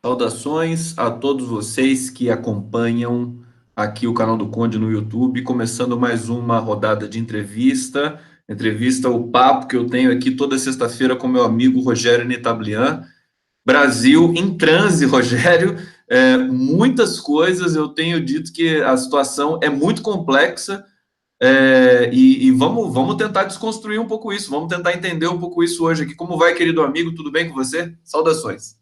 Saudações a todos vocês que acompanham aqui o canal do Conde no YouTube, começando mais uma rodada de entrevista, o papo que eu tenho aqui toda sexta-feira com meu amigo Rogério Nitablian. Brasil em transe, Rogério, muitas coisas, eu tenho dito que a situação é muito complexa, e vamos tentar desconstruir um pouco isso, vamos tentar entender um pouco isso hoje aqui. Como vai, querido amigo? Tudo bem com você? Saudações.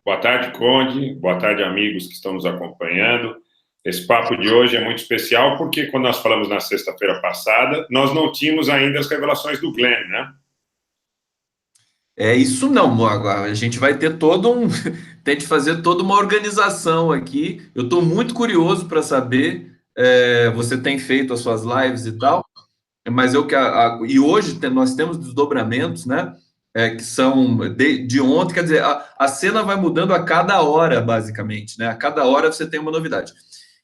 Boa tarde, Conde. Boa tarde, amigos que estão nos acompanhando. Esse papo de hoje é muito especial porque, quando nós falamos na sexta-feira passada, nós não tínhamos ainda as revelações do Glenn, né? É isso não, agora a gente vai ter todo um, tem de fazer toda uma organização aqui. Eu estou muito curioso para saber. Você tem feito as suas lives e tal, mas e hoje nós temos desdobramentos, né? Que são de ontem, quer dizer, a cena vai mudando a cada hora, basicamente, né? A cada hora você tem uma novidade.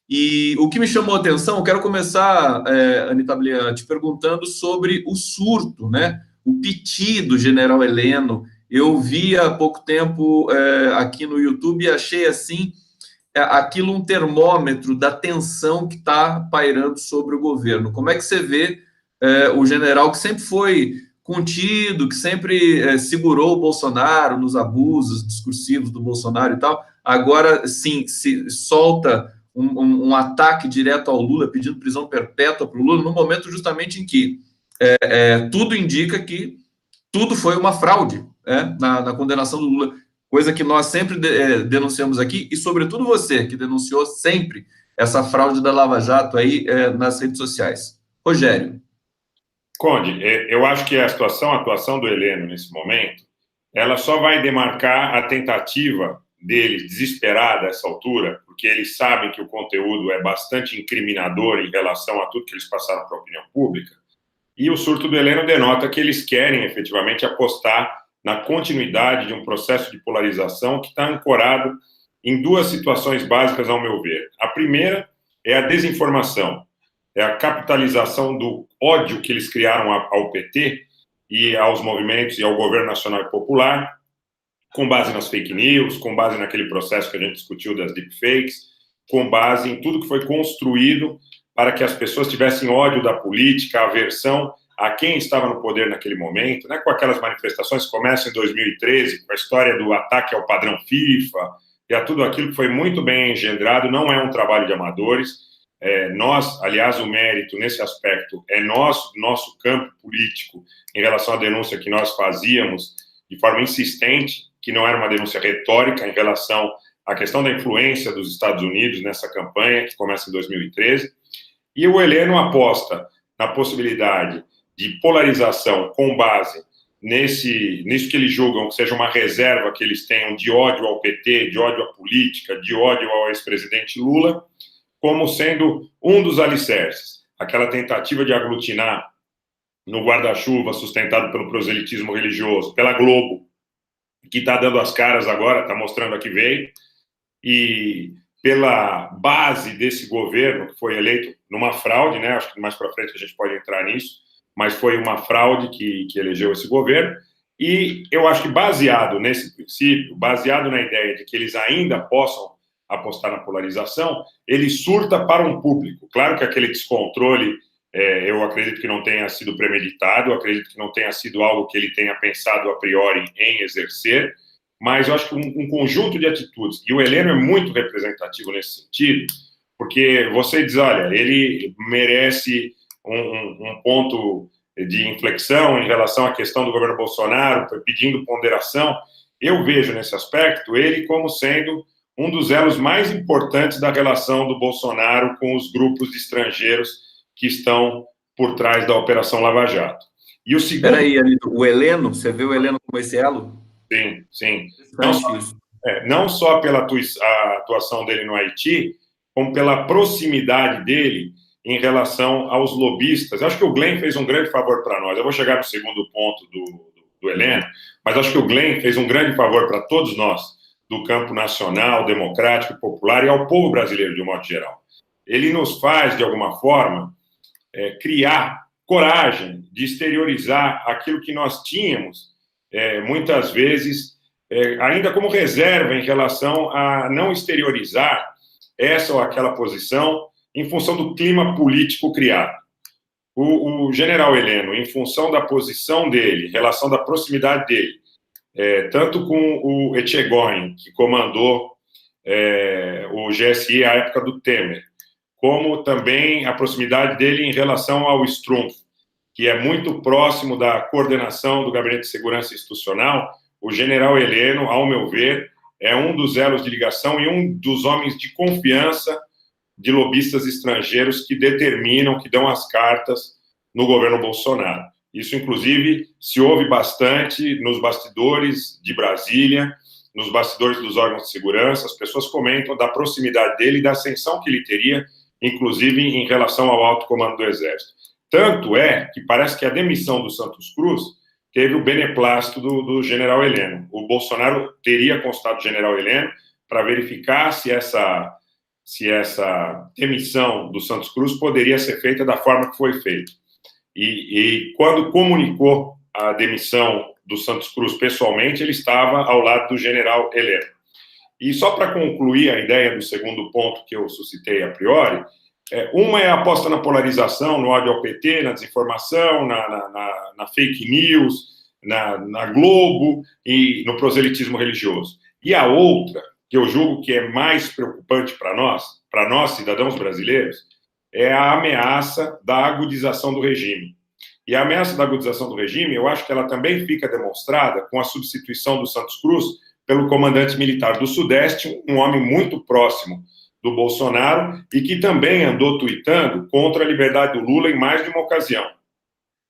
E o que me chamou a atenção, eu quero começar, Anita Blian, te perguntando sobre o surto, né? O piti do general Heleno. Eu vi há pouco tempo aqui no YouTube e achei assim aquilo um termômetro da tensão que está pairando sobre o governo. Como é que você vê o general que sempre foi contido, que sempre segurou o Bolsonaro nos abusos discursivos do Bolsonaro e tal, agora sim se solta um ataque direto ao Lula, pedindo prisão perpétua para o Lula, no momento justamente em que tudo indica que tudo foi uma fraude na condenação do Lula, coisa que nós sempre denunciamos aqui, e sobretudo você, que denunciou sempre essa fraude da Lava Jato aí nas redes sociais. Rogério. Conde, eu acho que a atuação do Heleno nesse momento, ela só vai demarcar a tentativa deles, desesperada a essa altura, porque eles sabem que o conteúdo é bastante incriminador em relação a tudo que eles passaram para a opinião pública. E o surto do Heleno denota que eles querem efetivamente apostar na continuidade de um processo de polarização que está ancorado em duas situações básicas, ao meu ver. A primeira é a desinformação, é a capitalização do ódio que eles criaram ao PT e aos movimentos e ao governo nacional e popular, com base nas fake news, com base naquele processo que a gente discutiu das deepfakes, com base em tudo que foi construído para que as pessoas tivessem ódio da política, aversão a quem estava no poder naquele momento, né, com aquelas manifestações que começam em 2013, com a história do ataque ao padrão FIFA, e a tudo aquilo que foi muito bem engendrado. Não é um trabalho de amadores. Nós, aliás, o mérito nesse aspecto é nosso campo político, em relação à denúncia que nós fazíamos de forma insistente, que não era uma denúncia retórica em relação à questão da influência dos Estados Unidos nessa campanha, que começa em 2013. E o Heleno aposta na possibilidade de polarização com base nisso que eles julgam que seja uma reserva que eles tenham de ódio ao PT, de ódio à política, de ódio ao ex-presidente Lula, como sendo um dos alicerces. Aquela tentativa de aglutinar no guarda-chuva sustentado pelo proselitismo religioso, pela Globo, que está dando as caras agora, está mostrando a que veio, e pela base desse governo, que foi eleito numa fraude, né? Acho que mais para frente a gente pode entrar nisso, mas foi uma fraude que elegeu esse governo. E eu acho que, baseado nesse princípio, baseado na ideia de que eles ainda possam apostar na polarização, ele surta para um público. Claro que aquele descontrole, eu acredito que não tenha sido premeditado, eu acredito que não tenha sido algo que ele tenha pensado a priori em exercer, mas eu acho que um conjunto de atitudes, e o Heleno é muito representativo nesse sentido, porque você diz, olha, ele merece um ponto de inflexão em relação à questão do governo Bolsonaro, pedindo ponderação. Eu vejo nesse aspecto ele como sendo um dos elos mais importantes da relação do Bolsonaro com os grupos de estrangeiros que estão por trás da Operação Lava Jato. E o segundo... Espera aí, o Heleno, você vê o Heleno como esse elo? Sim, sim. Interessante isso. Não só pela atuação dele no Haiti, como pela proximidade dele em relação aos lobistas. Eu acho que o Glenn fez um grande favor para nós. Eu vou chegar no segundo ponto do Heleno, mas acho que o Glenn fez um grande favor para todos nós, do campo nacional, democrático e popular, e ao povo brasileiro de um modo geral. Ele nos faz, de alguma forma, criar coragem de exteriorizar aquilo que nós tínhamos, muitas vezes, ainda como reserva em relação a não exteriorizar essa ou aquela posição em função do clima político criado. O general Heleno, em função da posição dele, em relação da proximidade dele, tanto com o Etchegóin, que comandou o GSI à época do Temer, como também a proximidade dele em relação ao Strumpf, que é muito próximo da coordenação do Gabinete de Segurança Institucional. O general Heleno, ao meu ver, é um dos elos de ligação e um dos homens de confiança de lobistas estrangeiros que determinam, que dão as cartas no governo Bolsonaro. Isso, inclusive, se ouve bastante nos bastidores de Brasília, nos bastidores dos órgãos de segurança. As pessoas comentam da proximidade dele e da ascensão que ele teria, inclusive em relação ao alto comando do Exército. Tanto é que parece que a demissão do Santos Cruz teve o beneplácito do general Heleno. O Bolsonaro teria consultado o general Heleno para verificar se essa demissão do Santos Cruz poderia ser feita da forma que foi feita. E quando comunicou a demissão do Santos Cruz pessoalmente, ele estava ao lado do general Heleno. E só para concluir a ideia do segundo ponto que eu suscitei a priori, uma é a aposta na polarização, no ódio ao PT, na desinformação, na fake news, na Globo e no proselitismo religioso. E a outra, que eu julgo que é mais preocupante para nós cidadãos brasileiros, é a ameaça da agudização do regime. E a ameaça da agudização do regime, eu acho que ela também fica demonstrada com a substituição do Santos Cruz pelo comandante militar do Sudeste, um homem muito próximo do Bolsonaro e que também andou tuitando contra a liberdade do Lula em mais de uma ocasião.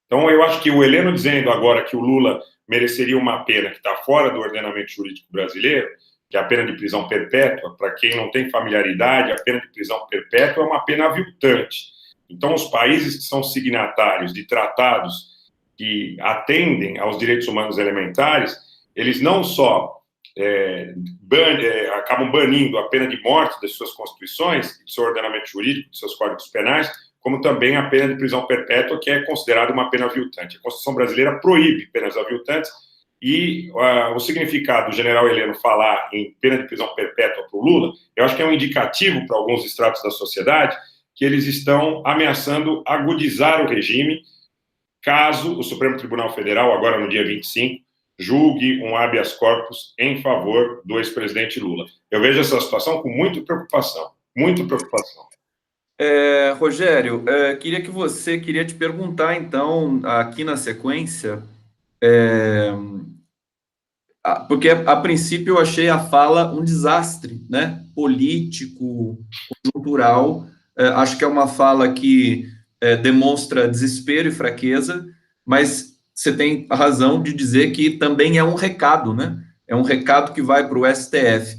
Então, eu acho que o Heleno dizendo agora que o Lula mereceria uma pena que está fora do ordenamento jurídico brasileiro, que é a pena de prisão perpétua, para quem não tem familiaridade, a pena de prisão perpétua é uma pena aviltante. Então, os países que são signatários de tratados que atendem aos direitos humanos elementares, eles não só acabam banindo a pena de morte das suas constituições, do seu ordenamento jurídico, dos seus códigos penais, como também a pena de prisão perpétua, que é considerada uma pena aviltante. A Constituição brasileira proíbe penas aviltantes e o significado do general Heleno falar em pena de prisão perpétua para o Lula, eu acho que é um indicativo para alguns estratos da sociedade que eles estão ameaçando agudizar o regime caso o Supremo Tribunal Federal, agora no dia 25, julgue um habeas corpus em favor do ex-presidente Lula. Eu vejo essa situação com muita preocupação, muita preocupação. Rogério, queria te perguntar, então, aqui na sequência, porque a princípio eu achei a fala um desastre, né, político, conjuntural, acho que é uma fala que demonstra desespero e fraqueza, mas você tem a razão de dizer que também é um recado, né? É um recado que vai para o STF.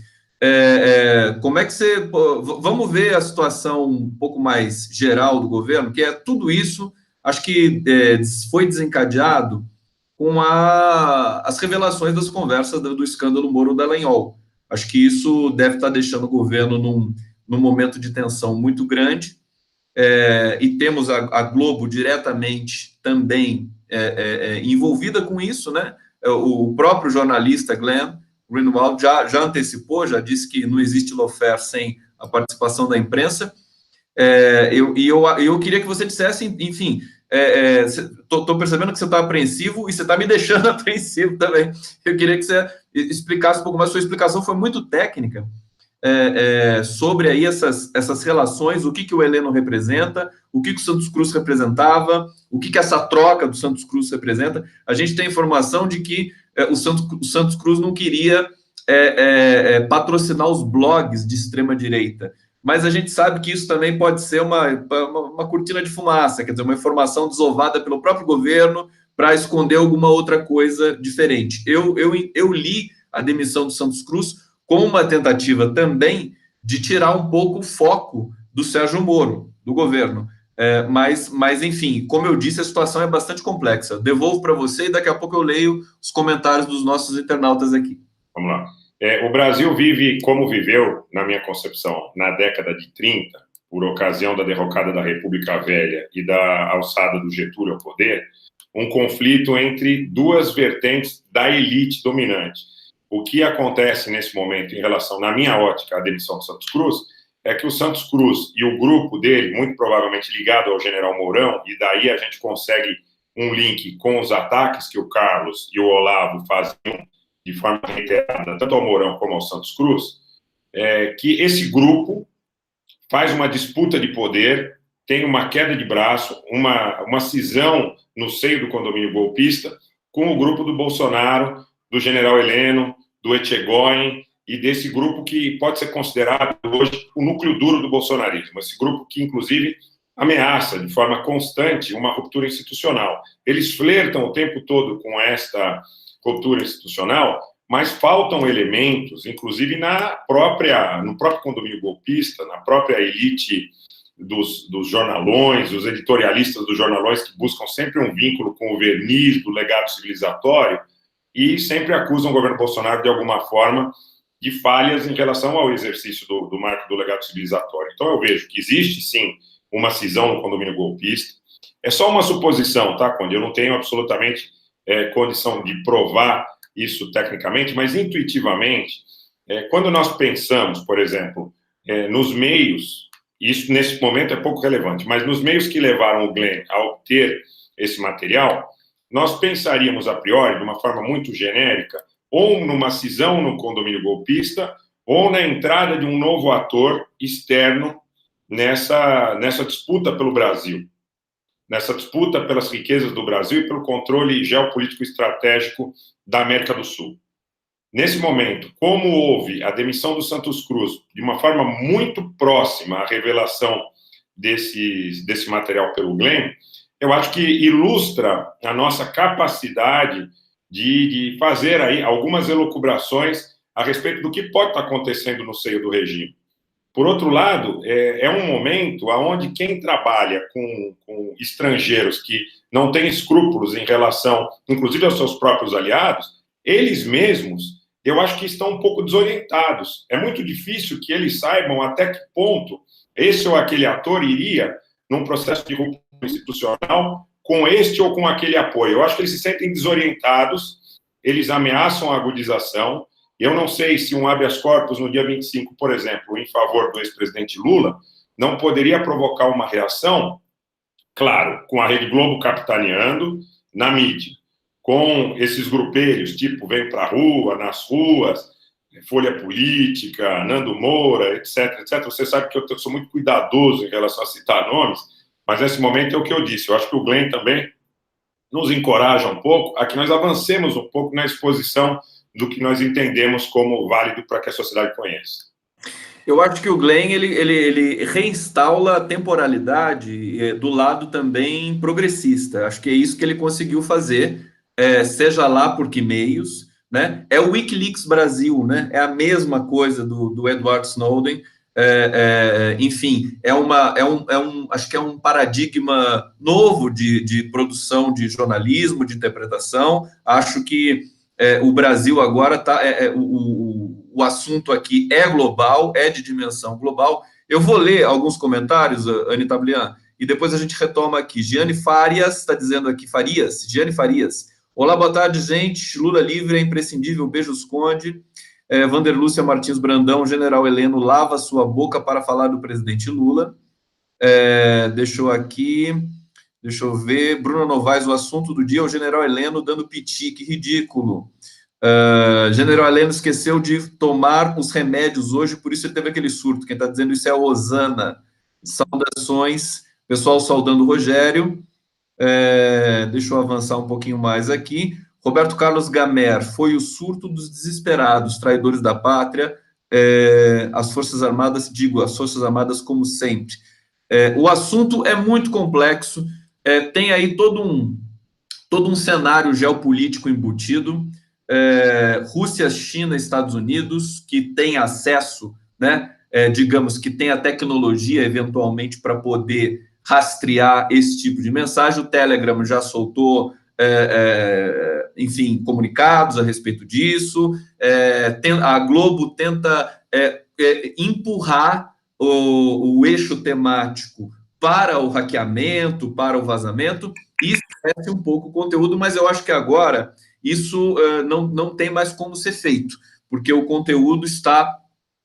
Como é que você... Vamos ver a situação um pouco mais geral do governo, que é tudo isso, acho que foi desencadeado com as revelações das conversas do escândalo Moro Dallagnol. Acho que isso deve estar deixando o governo num momento de tensão muito grande, e temos a Globo diretamente também envolvida com isso, né? O próprio jornalista Glenn Greenwald já antecipou, já disse que não existe lawfare sem a participação da imprensa. Eu queria que você dissesse, enfim, estou percebendo que você está apreensivo e você está me deixando apreensivo também. Eu queria que você explicasse um pouco mais. Sua explicação foi muito técnica sobre aí essas relações, o que o Heleno representa, o que o Santos Cruz representava, o que essa troca do Santos Cruz representa. A gente tem informação de que o Santos Cruz não queria patrocinar os blogs de extrema-direita, mas a gente sabe que isso também pode ser uma cortina de fumaça, quer dizer, uma informação desovada pelo próprio governo para esconder alguma outra coisa diferente. Eu li a demissão do Santos Cruz como uma tentativa também de tirar um pouco o foco do Sérgio Moro, do governo. Mas, enfim, como eu disse, a situação é bastante complexa. Devolvo para você e daqui a pouco eu leio os comentários dos nossos internautas aqui. Vamos lá. O Brasil vive, como viveu, na minha concepção, na década de 30, por ocasião da derrocada da República Velha e da alçada do Getúlio ao poder, um conflito entre duas vertentes da elite dominante. o que acontece nesse momento em relação, na minha ótica, à demissão do Santos Cruz, é que o Santos Cruz e o grupo dele, muito provavelmente ligado ao general Mourão, e daí a gente consegue um link com os ataques que o Carlos e o Olavo faziam de forma reiterada, tanto ao Mourão como ao Santos Cruz, que esse grupo faz uma disputa de poder, tem uma queda de braço, uma cisão no seio do condomínio golpista com o grupo do Bolsonaro, do general Heleno, do Etchegóin e desse grupo que pode ser considerado hoje o núcleo duro do bolsonarismo, esse grupo que, inclusive, ameaça de forma constante uma ruptura institucional. Eles flertam o tempo todo com esta ruptura institucional, mas faltam elementos, inclusive no próprio condomínio golpista, na própria elite dos jornalões, os editorialistas dos jornalões que buscam sempre um vínculo com o verniz do legado civilizatório e sempre acusam o governo Bolsonaro, de alguma forma, de falhas em relação ao exercício do marco do legado civilizatório. Então, eu vejo que existe, sim, uma cisão no condomínio golpista. É só uma suposição, tá, Conde? Eu não tenho absolutamente condição de provar isso tecnicamente, mas intuitivamente, quando nós pensamos, por exemplo, nos meios, isso nesse momento é pouco relevante, mas nos meios que levaram o Glenn a obter esse material, nós pensaríamos a priori, de uma forma muito genérica, ou numa cisão no condomínio golpista, ou na entrada de um novo ator externo nessa disputa pelo Brasil, nessa disputa pelas riquezas do Brasil e pelo controle geopolítico estratégico da América do Sul. Nesse momento, como houve a demissão do Santos Cruz de uma forma muito próxima à revelação desse material pelo Glenn, eu acho que ilustra a nossa capacidade de fazer aí algumas elucubrações a respeito do que pode estar acontecendo no seio do regime. Por outro lado, é um momento onde quem trabalha com estrangeiros que não têm escrúpulos em relação, inclusive aos seus próprios aliados, eles mesmos, eu acho que estão um pouco desorientados. É muito difícil que eles saibam até que ponto esse ou aquele ator iria num processo de ruptura institucional com este ou com aquele apoio. Eu acho que eles se sentem desorientados, eles ameaçam a agudização. Eu não sei se um habeas corpus no dia 25, por exemplo, em favor do ex-presidente Lula, não poderia provocar uma reação, claro, com a Rede Globo capitaneando na mídia, com esses grupelhos, tipo Vem Pra Rua, Nas Ruas, Folha Política, Nando Moura, etc, etc. Você sabe que eu sou muito cuidadoso em relação a citar nomes, mas nesse momento é o que eu disse. Eu acho que o Glenn também nos encoraja um pouco a que nós avancemos um pouco na exposição do que nós entendemos como válido para que a sociedade conheça. Eu acho que o Glenn ele reinstaura a temporalidade do lado também progressista. Acho que é isso que ele conseguiu fazer, seja lá por que meios, né? É o WikiLeaks Brasil, né? É a mesma coisa do Edward Snowden. Enfim, acho que é um paradigma novo de produção de jornalismo, de interpretação. Acho que o Brasil agora está. O assunto aqui é global, é de dimensão global. Eu vou ler alguns comentários, Anita Blian, e depois a gente retoma aqui. Giane Farias está dizendo aqui, Giane Farias. Olá, boa tarde, gente. Lula livre é imprescindível. Beijos, Conde. Vanderlúcia Martins Brandão, General Heleno lava sua boca para falar do presidente Lula. Deixa eu ver. Bruno Novaes, o assunto do dia é o General Heleno dando piti, que ridículo. General Heleno esqueceu de tomar os remédios hoje, por isso ele teve aquele surto. Quem está dizendo isso é a Osana. Saudações, pessoal saudando o Rogério. Deixa eu avançar um pouquinho mais aqui. Roberto Carlos Gamer, foi o surto dos desesperados, traidores da pátria, as Forças Armadas como sempre. O assunto é muito complexo, tem aí todo um cenário geopolítico embutido, Rússia, China, Estados Unidos, que tem acesso, né, digamos, que tem a tecnologia, eventualmente, para poder rastrear esse tipo de mensagem. O Telegram já soltou, enfim, comunicados a respeito disso. A Globo tenta empurrar o eixo temático para o hackeamento, para o vazamento, e esquece um pouco o conteúdo, mas eu acho que agora, isso não tem mais como ser feito, porque o conteúdo está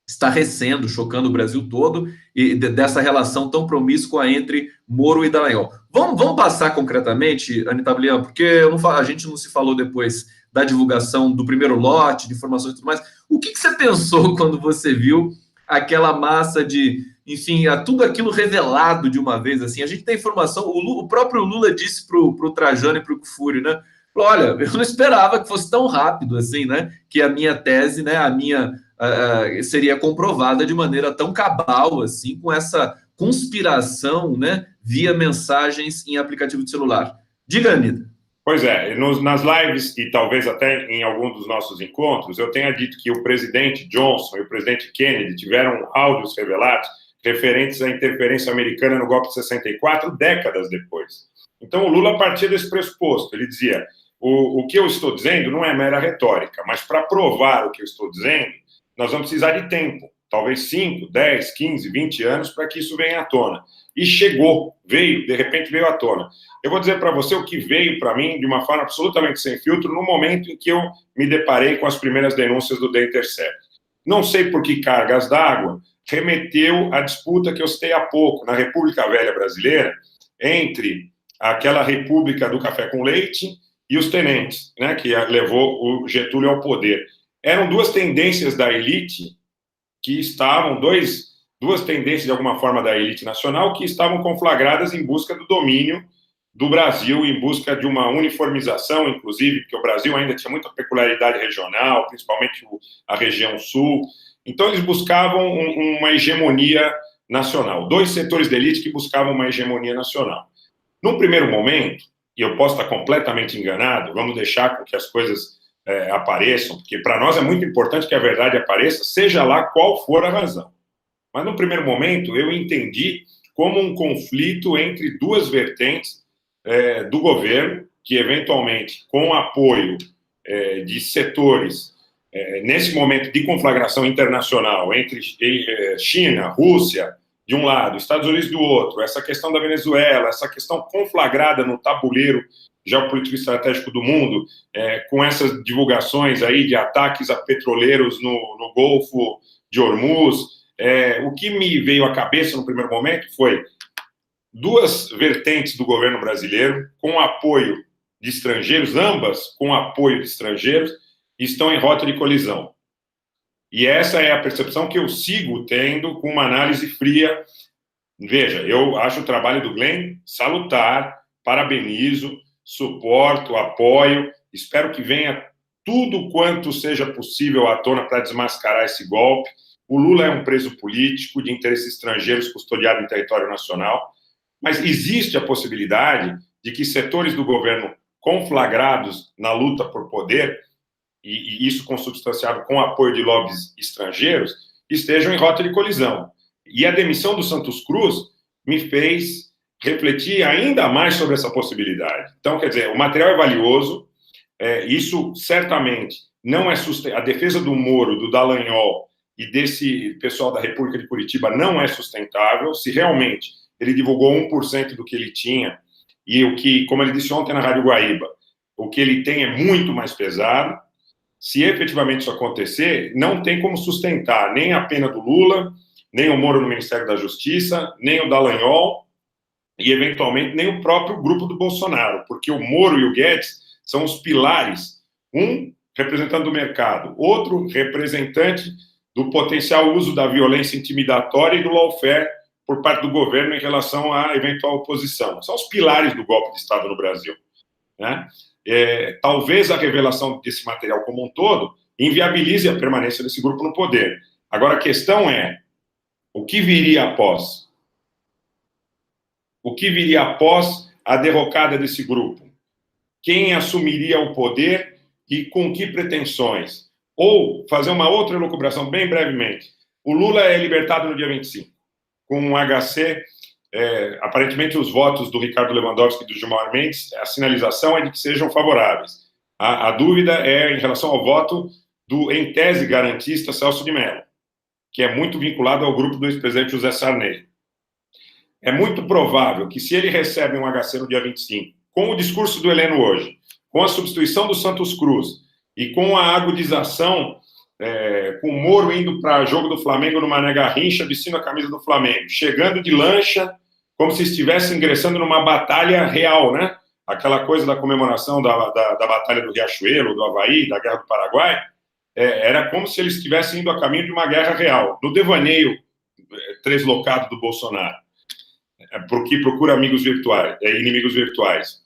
estarrecendo, chocando o Brasil todo, e dessa relação tão promíscua entre Moro e Dallagnol. Vamos passar concretamente, Anitta Blian, porque a gente não se falou depois da divulgação do primeiro lote de informações e tudo mais. O que você pensou quando você viu aquela massa de, enfim, tudo aquilo revelado de uma vez? Assim, a gente tem informação, o próprio Lula disse para o Trajano e para o Kfouri, né? Olha, eu não esperava que fosse tão rápido assim, né? Que a minha tese, né? A minha seria comprovada de maneira tão cabal assim, com essa conspiração, né? Via mensagens em aplicativo de celular. Diga, Anitta. Pois é, nas lives e talvez até em algum dos nossos encontros, eu tenha dito que o presidente Johnson e o presidente Kennedy tiveram áudios revelados referentes à interferência americana no golpe de 64, décadas depois. Então, o Lula partia desse pressuposto. Ele dizia, o que eu estou dizendo não é mera retórica, mas para provar o que eu estou dizendo, nós vamos precisar de tempo, talvez 5, 10, 15, 20 anos para que isso venha à tona. E chegou, de repente veio à tona. Eu vou dizer para você o que veio para mim de uma forma absolutamente sem filtro no momento em que eu me deparei com as primeiras denúncias do The Intercept. Não sei por que cargas d'água remeteu à disputa que eu citei há pouco, na República Velha Brasileira, entre aquela República do Café com Leite e os tenentes, né, que levou o Getúlio ao poder. Eram duas tendências da elite que estavam, duas tendências de alguma forma da elite nacional que estavam conflagradas em busca do domínio do Brasil, em busca de uma uniformização, inclusive, porque o Brasil ainda tinha muita peculiaridade regional, principalmente a região sul. Então, eles buscavam uma hegemonia nacional. Dois setores da elite que buscavam uma hegemonia nacional. Num primeiro momento, e eu posso estar completamente enganado, vamos deixar com que as coisas apareçam, porque para nós é muito importante que a verdade apareça, seja lá qual for a razão. Mas, no primeiro momento, eu entendi como um conflito entre duas vertentes do governo, que, eventualmente, com o apoio de setores, nesse momento de conflagração internacional, entre China, Rússia, de um lado, Estados Unidos do outro, essa questão da Venezuela, essa questão conflagrada no tabuleiro geopolítico estratégico do mundo, com essas divulgações aí de ataques a petroleiros no Golfo de Hormuz, o que me veio à cabeça no primeiro momento foi duas vertentes do governo brasileiro, com apoio de estrangeiros, ambas com apoio de estrangeiros, estão em rota de colisão. E essa é a percepção que eu sigo tendo com uma análise fria. Veja, eu acho o trabalho do Glenn salutar, parabenizo, suporto, apoio, espero que venha tudo quanto seja possível à tona para desmascarar esse golpe. O Lula é um preso político de interesses estrangeiros custodiado em território nacional, mas existe a possibilidade de que setores do governo conflagrados na luta por poder, e isso consubstanciado com o apoio de lobbies estrangeiros, estejam em rota de colisão. E a demissão do Santos Cruz me fez refletir ainda mais sobre essa possibilidade. Então, quer dizer, o material é valioso, isso certamente não é sustentável. A defesa do Moro, do Dallagnol e desse pessoal da República de Curitiba não é sustentável. Se realmente ele divulgou 1% do que ele tinha, e o que, como ele disse ontem na Rádio Guaíba, o que ele tem é muito mais pesado. Se efetivamente isso acontecer, não tem como sustentar nem a pena do Lula, nem o Moro no Ministério da Justiça, nem o Dallagnol e, eventualmente, nem o próprio grupo do Bolsonaro, porque o Moro e o Guedes são os pilares, um representante do mercado, outro representante do potencial uso da violência intimidatória e do lawfare por parte do governo em relação à eventual oposição. São os pilares do golpe de Estado no Brasil, né? Talvez a revelação desse material como um todo inviabilize a permanência desse grupo no poder. Agora, a questão é, o que viria após? O que viria após a derrocada desse grupo? Quem assumiria o poder e com que pretensões? Ou, fazer uma outra elucubração bem brevemente, o Lula é libertado no dia 25, com um HC... aparentemente os votos do Ricardo Lewandowski e do Gilmar Mendes, a sinalização é de que sejam favoráveis. A dúvida é em relação ao voto do, em tese, garantista Celso de Mello, que é muito vinculado ao grupo do ex-presidente José Sarney. É muito provável que, se ele recebe um HC no dia 25, com o discurso do Heleno hoje, com a substituição do Santos Cruz e com a agudização, com o Moro indo para jogo do Flamengo no Mané Garrincha, vestindo a camisa do Flamengo, chegando de lancha, como se estivesse ingressando numa batalha real, né? Aquela coisa da comemoração da Batalha do Riachuelo, do Avaí, da Guerra do Paraguai, era como se eles estivessem indo a caminho de uma guerra real, no devaneio translocado do Bolsonaro, porque procura amigos virtuais, inimigos virtuais.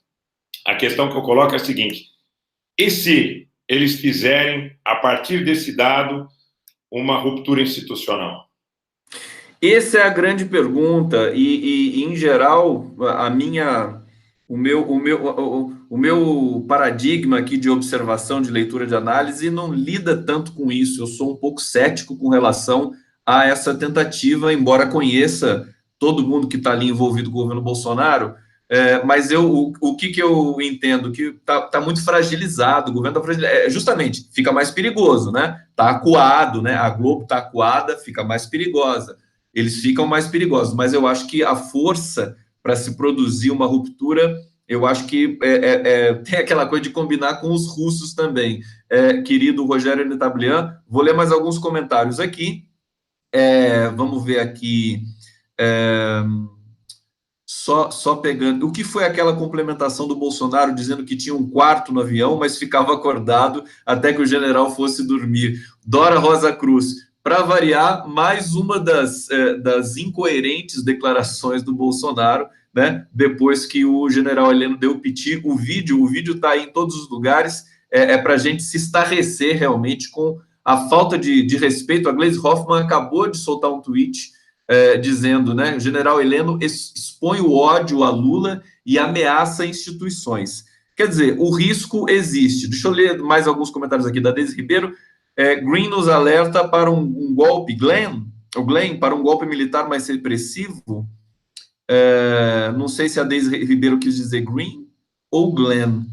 A questão que eu coloco é a seguinte: e se eles fizerem, a partir desse dado, uma ruptura institucional? Essa é a grande pergunta, e em geral, o meu paradigma aqui de observação, de leitura, de análise, não lida tanto com isso. Eu sou um pouco cético com relação a essa tentativa, embora conheça todo mundo que está ali envolvido com o governo Bolsonaro, mas o que eu entendo? Que está muito fragilizado, o governo está fragilizado, justamente, fica mais perigoso, né? Está acuado, né? A Globo está acuada, fica mais perigosa. Eles ficam mais perigosos, mas eu acho que a força para se produzir uma ruptura, eu acho que tem aquela coisa de combinar com os russos também. Querido Rogério Netablian, vou ler mais alguns comentários aqui. Vamos ver aqui. Só pegando. O que foi aquela complementação do Bolsonaro dizendo que tinha um quarto no avião, mas ficava acordado até que o general fosse dormir? Dora Rosa Cruz. Para variar, mais uma das incoerentes declarações do Bolsonaro, né? Depois que o general Heleno deu piti, o vídeo está aí em todos os lugares, para a gente se estarrecer realmente com a falta de respeito. A Gleisi Hoffmann acabou de soltar um tweet dizendo, né, o general Heleno expõe o ódio a Lula e ameaça instituições. Quer dizer, o risco existe. Deixa eu ler mais alguns comentários aqui da Deise Ribeiro. Green nos alerta para um golpe, Glenn, para um golpe militar mais repressivo. Não sei se a Deise Ribeiro quis dizer Green ou Glenn.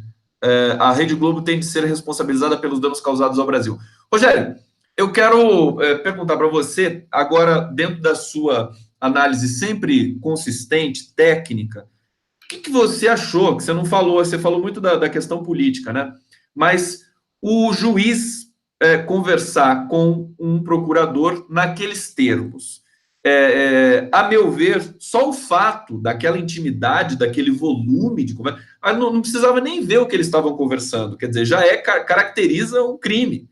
A Rede Globo tem de ser responsabilizada pelos danos causados ao Brasil. Rogério, eu quero perguntar para você, agora, dentro da sua análise sempre consistente, técnica, o que você achou? Que você não falou, você falou muito da questão política, né? Mas o juiz conversar com um procurador naqueles termos. A meu ver, só o fato daquela intimidade, daquele volume de conversa, não precisava nem ver o que eles estavam conversando, quer dizer, já caracteriza um crime.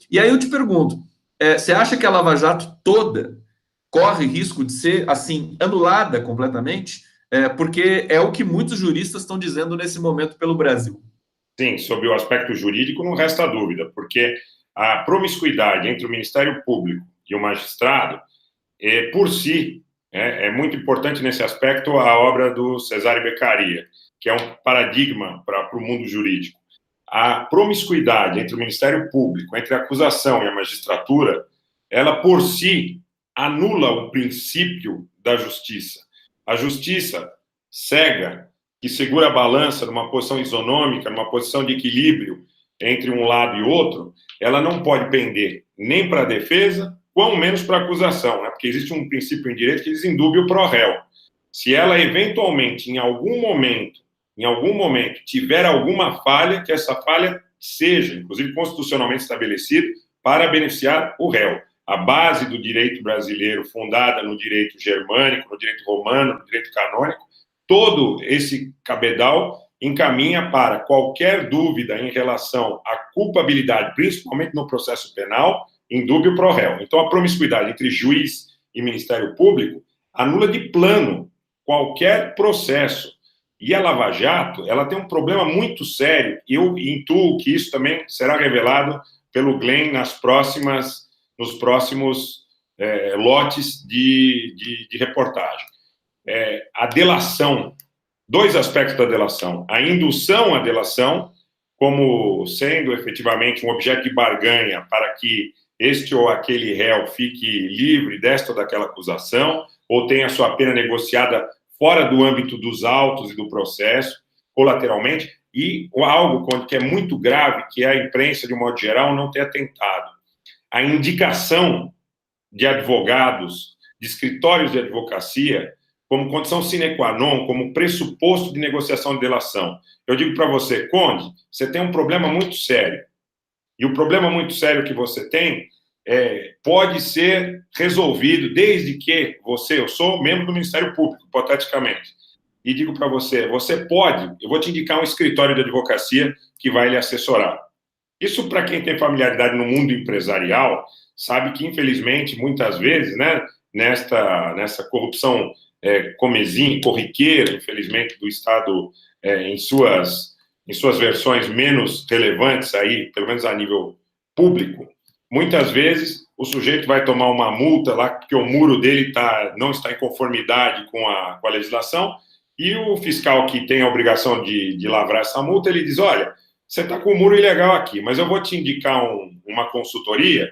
E aí eu te pergunto, você acha que a Lava Jato toda corre risco de ser, assim, anulada completamente? Porque é o que muitos juristas estão dizendo nesse momento pelo Brasil. Sim, sobre o aspecto jurídico não resta dúvida, porque a promiscuidade entre o Ministério Público e o magistrado, por si, é muito importante nesse aspecto a obra do Cesare Beccaria, que é um paradigma para o mundo jurídico. A promiscuidade entre o Ministério Público, entre a acusação e a magistratura, ela por si anula o princípio da justiça. A justiça cega, que segura a balança numa posição isonômica, numa posição de equilíbrio entre um lado e outro, ela não pode pender nem para a defesa, quão menos para a acusação, né? Porque existe um princípio em direito que diz indúbio pro réu. Se ela eventualmente, em algum momento, tiver alguma falha, que essa falha seja, inclusive constitucionalmente estabelecida, para beneficiar o réu. A base do direito brasileiro, fundada no direito germânico, no direito romano, no direito canônico, todo esse cabedal encaminha para qualquer dúvida em relação à culpabilidade, principalmente no processo penal, indúbio pro réu. Então, a promiscuidade entre juiz e Ministério Público anula de plano qualquer processo. E a Lava Jato, ela tem um problema muito sério, e eu intuo que isso também será revelado pelo Glenn nos próximos lotes de reportagem. A delação, dois aspectos da delação. A indução à delação, como sendo efetivamente um objeto de barganha para que este ou aquele réu fique livre desta ou daquela acusação, ou tenha sua pena negociada fora do âmbito dos autos e do processo, colateralmente, e algo que é muito grave, que é a imprensa, de um modo geral, não ter atentado. A indicação de advogados, de escritórios de advocacia, como condição sine qua non, como pressuposto de negociação de delação. Eu digo para você, Conde, você tem um problema muito sério. E o problema muito sério que você tem pode ser resolvido desde que eu sou membro do Ministério Público, hipoteticamente, e digo para você, eu vou te indicar um escritório de advocacia que vai lhe assessorar. Isso, para quem tem familiaridade no mundo empresarial, sabe que, infelizmente, muitas vezes, né, nessa corrupção comezinha, corriqueira, infelizmente, do Estado em suas versões menos relevantes, aí, pelo menos a nível público, muitas vezes o sujeito vai tomar uma multa lá porque o muro dele não está em conformidade com a legislação, e o fiscal que tem a obrigação de lavrar essa multa, ele diz, olha, você está com um muro ilegal aqui, mas eu vou te indicar uma consultoria,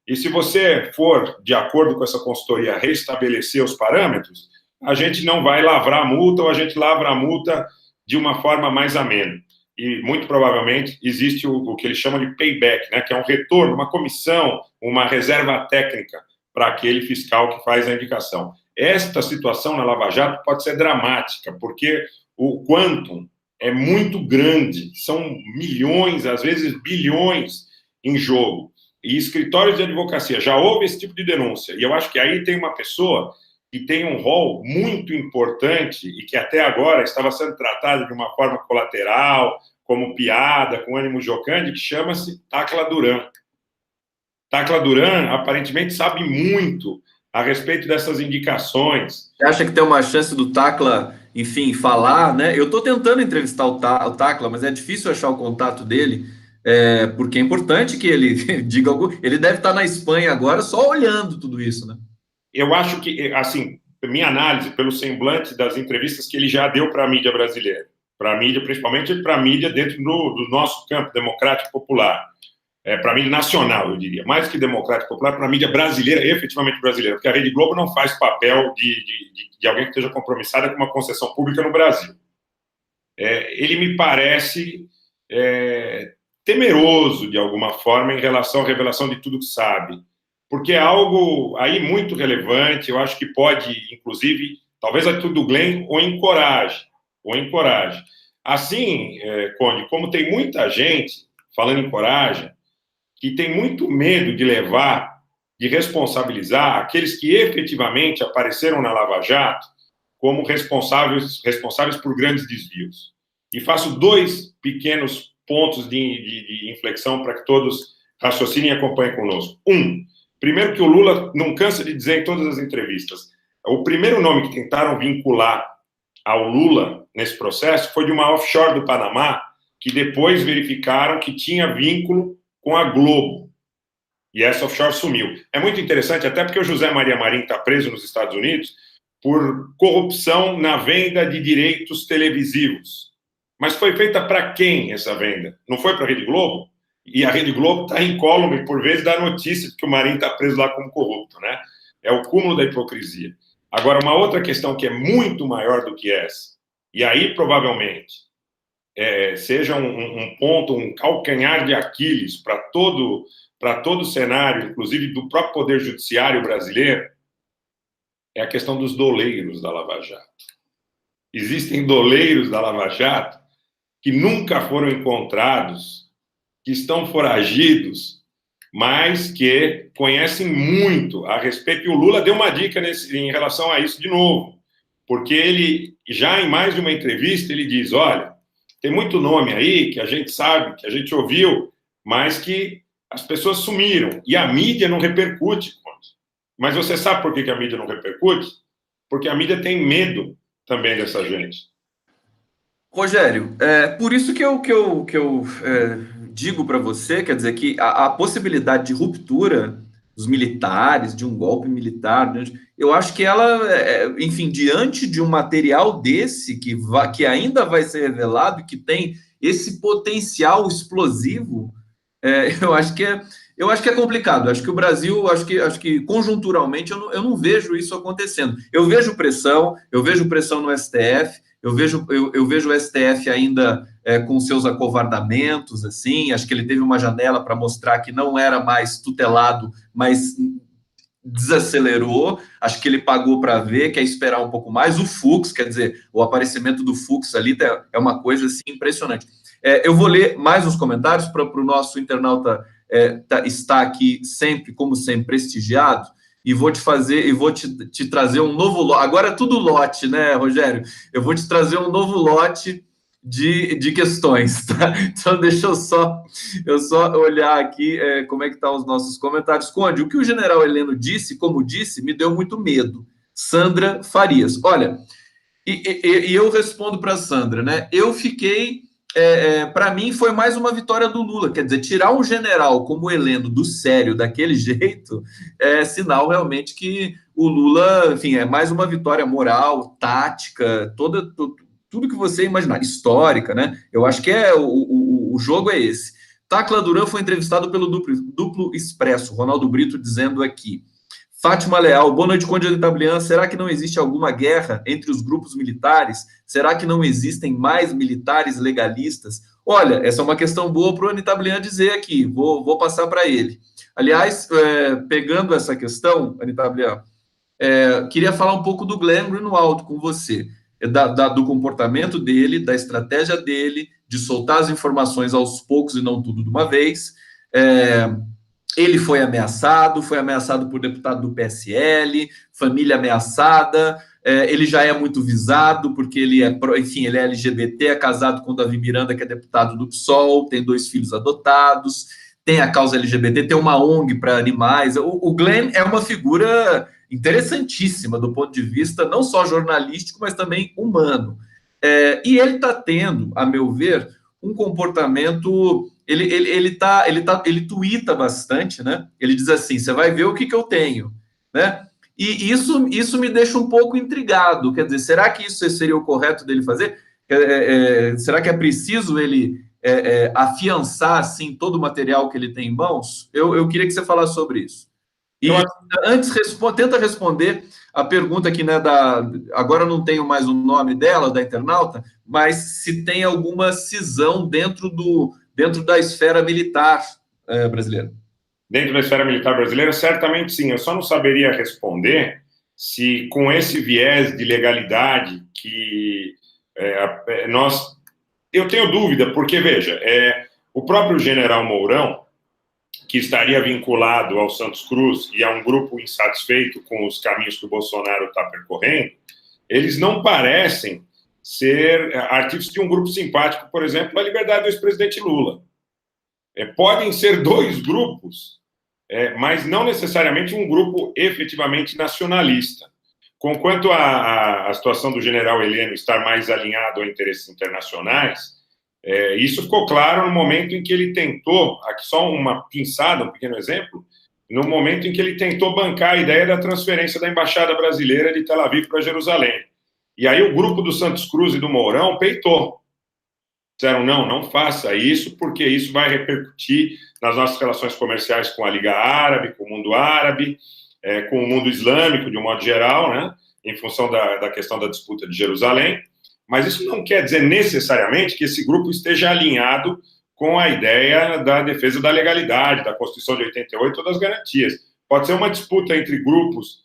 e se você for, de acordo com essa consultoria, restabelecer os parâmetros, a gente não vai lavrar a multa, ou a gente lavra a multa de uma forma mais amena. E, muito provavelmente, existe o que eles chamam de payback, né, que é um retorno, uma comissão, uma reserva técnica para aquele fiscal que faz a indicação. Esta situação na Lava Jato pode ser dramática, porque o quantum é muito grande, são milhões, às vezes bilhões em jogo. E escritórios de advocacia, já houve esse tipo de denúncia, e eu acho que aí tem uma pessoa que tem um rol muito importante e que até agora estava sendo tratada de uma forma colateral, como piada, com ânimo jocante, que chama-se Tacla Duran. Tacla Duran, aparentemente, sabe muito a respeito dessas indicações. Você acha que tem uma chance do Tacla, enfim, falar, né? Eu estou tentando entrevistar o Tacla, mas é difícil achar o contato dele, porque é importante que ele diga algo. Ele deve estar na Espanha agora só olhando tudo isso, né? Eu acho que, assim, minha análise, pelo semblante das entrevistas que ele já deu para a mídia brasileira, para a mídia, principalmente para a mídia dentro do nosso campo democrático popular, para a mídia nacional, eu diria, mais que democrático popular, para a mídia brasileira, efetivamente brasileira, porque a Rede Globo não faz papel de alguém que esteja compromissada com uma concessão pública no Brasil. Ele me parece temeroso, de alguma forma, em relação à revelação de tudo que sabe, porque é algo aí muito relevante, eu acho que pode, inclusive, talvez a tudo do Glenn, ou encoraje. Assim, Conde, como tem muita gente, falando em coragem, que tem muito medo de de responsabilizar aqueles que efetivamente apareceram na Lava Jato como responsáveis por grandes desvios. E faço dois pequenos pontos de inflexão para que todos raciocinem e acompanhem conosco. Primeiro que o Lula não cansa de dizer em todas as entrevistas, o primeiro nome que tentaram vincular ao Lula nesse processo foi de uma offshore do Panamá, que depois verificaram que tinha vínculo com a Globo. E essa offshore sumiu. É muito interessante, até porque o José Maria Marinho está preso nos Estados Unidos por corrupção na venda de direitos televisivos. Mas foi feita para quem essa venda? Não foi para a Rede Globo? E a Rede Globo está incólume, por vezes, da notícia de que o Marinho está preso lá como corrupto, né? É o cúmulo da hipocrisia. Agora, uma outra questão que é muito maior do que essa, e aí, provavelmente, seja um ponto, um calcanhar de Aquiles para todo o cenário, inclusive do próprio Poder Judiciário brasileiro, é a questão dos doleiros da Lava Jato. Existem doleiros da Lava Jato que nunca foram encontrados, que estão foragidos, mas que conhecem muito a respeito. E o Lula deu uma dica em relação a isso de novo, porque ele, já em mais de uma entrevista, ele diz, olha, tem muito nome aí que a gente sabe, que a gente ouviu, mas que as pessoas sumiram, e a mídia não repercute. Mas você sabe por que a mídia não repercute? Porque a mídia tem medo também dessa gente. Rogério, por isso que eu digo para você, quer dizer, que a possibilidade de ruptura dos militares, de um golpe militar, eu acho que ela, enfim, diante de um material desse, que ainda vai ser revelado, e que tem esse potencial explosivo, eu acho que é complicado. Acho que o Brasil, acho que conjunturalmente, eu não vejo isso acontecendo. Eu vejo pressão no STF, eu vejo o STF ainda com seus acovardamentos, assim. Acho que ele teve uma janela para mostrar que não era mais tutelado, mas desacelerou, acho que ele pagou para ver, quer esperar um pouco mais. O Fux, quer dizer, o aparecimento do Fux ali é uma coisa assim, impressionante. Eu vou ler mais uns comentários para o nosso internauta estar aqui sempre, como sempre, prestigiado, e vou te trazer um novo lote. Agora é tudo lote, né, Rogério? Eu vou te trazer um novo lote de questões, tá? Então, deixa eu só olhar aqui como é que estão os nossos comentários. Conde, o que o general Heleno disse, como disse, me deu muito medo. Sandra Farias. Olha, e eu respondo para a Sandra, né? Eu fiquei. Para mim, foi mais uma vitória do Lula. Quer dizer, tirar um general como o Heleno do sério daquele jeito é sinal realmente que o Lula, enfim, é mais uma vitória moral, tática, tudo que você imaginar, histórica, né? Eu acho que o jogo é esse. Tacla Duran foi entrevistado pelo Duplo Expresso, Ronaldo Brito dizendo aqui. Fátima Leal, boa noite, Conde Anitablian. Será que não existe alguma guerra entre os grupos militares? Será que não existem mais militares legalistas? Olha, essa é uma questão boa para o Anitablian dizer aqui, vou passar para ele. Aliás, pegando essa questão, Anitablian, queria falar um pouco do Glenn Greenwald com você, do comportamento dele, da estratégia dele, de soltar as informações aos poucos e não tudo de uma vez. Ele foi ameaçado por deputado do PSL, família ameaçada, ele já é muito visado, porque ele ele é LGBT, é casado com o Davi Miranda, que é deputado do PSOL, tem 2 filhos adotados, tem a causa LGBT, tem uma ONG para animais. O Glenn é uma figura interessantíssima do ponto de vista não só jornalístico, mas também humano. E ele está tendo, a meu ver, um comportamento. Ele tuita bastante, né? Ele diz assim: você vai ver o que eu tenho, né? E isso me deixa um pouco intrigado. Quer dizer, será que isso seria o correto dele fazer? Será que é preciso ele afiançar assim todo o material que ele tem em mãos? Eu queria que você falasse sobre isso. E antes, tenta responder a pergunta aqui, né, agora não tenho mais o nome dela, da internauta, mas se tem alguma cisão dentro da esfera militar brasileira. Dentro da esfera militar brasileira, certamente sim. Eu só não saberia responder se com esse viés de legalidade que nós... Eu tenho dúvida, porque, veja, o próprio general Mourão, que estaria vinculado ao Santos Cruz e a um grupo insatisfeito com os caminhos que o Bolsonaro está percorrendo, eles não parecem ser artífices de um grupo simpático, por exemplo, a liberdade do ex-presidente Lula. Podem ser 2 grupos, mas não necessariamente um grupo efetivamente nacionalista. Conquanto a situação do general Heleno estar mais alinhado a interesses internacionais, isso ficou claro no momento em que ele tentou, aqui só uma pinçada, um pequeno exemplo, no momento em que ele tentou bancar a ideia da transferência da embaixada brasileira de Tel Aviv para Jerusalém. E aí o grupo do Santos Cruz e do Mourão peitou. Disseram, não faça isso, porque isso vai repercutir nas nossas relações comerciais com a Liga Árabe, com o mundo árabe, com o mundo islâmico, de um modo geral, né, em função da questão da disputa de Jerusalém. Mas isso não quer dizer necessariamente que esse grupo esteja alinhado com a ideia da defesa da legalidade, da Constituição de 88, todas as garantias. Pode ser uma disputa entre grupos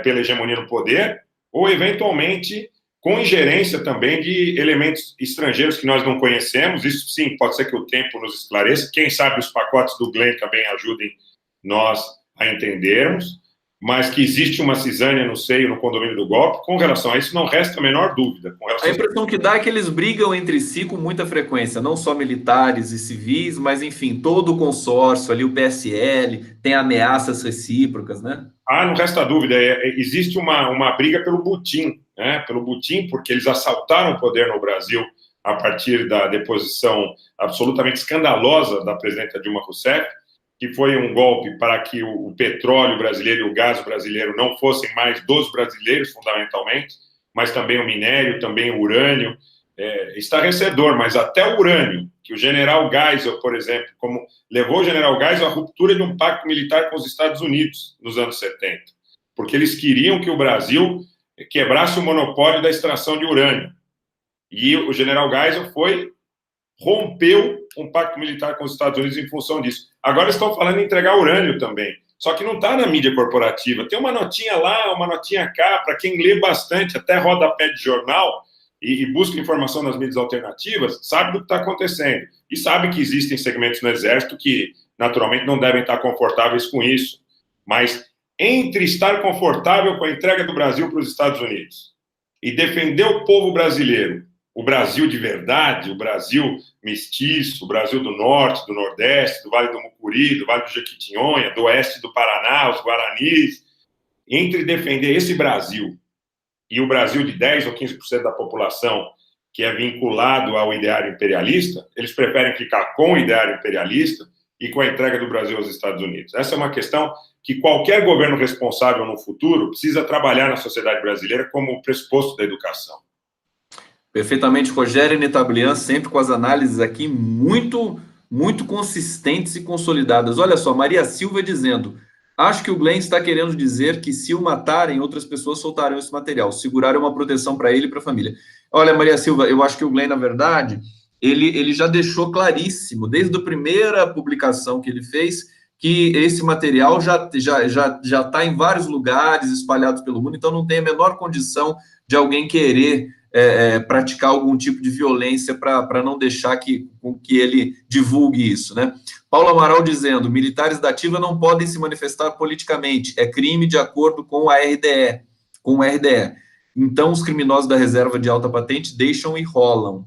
pela hegemonia no poder, ou, eventualmente, com ingerência também de elementos estrangeiros que nós não conhecemos. Isso, sim, pode ser que o tempo nos esclareça. Quem sabe os pacotes do Glenn também ajudem nós a entendermos. Mas que existe uma cisânia no seio, no condomínio do golpe, com relação a isso não resta a menor dúvida. A impressão que dá é que eles brigam entre si com muita frequência, não só militares e civis, mas, enfim, todo o consórcio ali, o PSL, tem ameaças recíprocas, né? Não resta dúvida. Existe uma briga pelo butim, né? Pelo butim, porque eles assaltaram o poder no Brasil a partir da deposição absolutamente escandalosa da presidenta Dilma Rousseff, que foi um golpe para que o petróleo brasileiro e o gás brasileiro não fossem mais dos brasileiros, fundamentalmente, mas também o minério, também o urânio, estarrecedor, mas até o urânio, que o general Geisel, por exemplo, como levou o general Geisel à ruptura de um pacto militar com os Estados Unidos nos anos 70, porque eles queriam que o Brasil quebrasse o monopólio da extração de urânio. E o general Geisel rompeu um pacto militar com os Estados Unidos em função disso. Agora estão falando em entregar urânio também. só que não está na mídia corporativa. Tem uma notinha lá, uma notinha cá, para quem lê bastante, até rodapé de jornal, e busca informação nas mídias alternativas, sabe do que está acontecendo. E sabe que existem segmentos no Exército que, naturalmente, não devem estar confortáveis com isso. Mas entre estar confortável com a entrega do Brasil para os Estados Unidos e defender o povo brasileiro, o Brasil de verdade, o Brasil mestiço, o Brasil do Norte, do Nordeste, do Vale do Mucuri, do Vale do Jequitinhonha, do Oeste do Paraná, os Guaranis, entre defender esse Brasil e o Brasil de 10 ou 15% da população que é vinculado ao ideário imperialista, eles preferem ficar com o ideário imperialista e com a entrega do Brasil aos Estados Unidos. Essa é uma questão que qualquer governo responsável no futuro precisa trabalhar na sociedade brasileira como pressuposto da educação. Perfeitamente, Rogério Netablian, sempre com as análises aqui muito consistentes e consolidadas. Olha só, Maria Silva dizendo: acho que o Glenn está querendo dizer que se o matarem, outras pessoas soltarão esse material. Segurar é uma proteção para ele e para a família. Olha, Maria Silva, eu acho que o Glenn, na verdade, ele já deixou claríssimo, desde a primeira publicação que ele fez, que esse material já está em vários lugares espalhados pelo mundo, então não tem a menor condição de alguém querer praticar algum tipo de violência para não deixar que ele divulgue isso, né? Paulo Amaral dizendo: militares da ativa não podem se manifestar politicamente, é crime de acordo com a RDE, com o RDE. Então, os criminosos da reserva de alta patente deixam e rolam.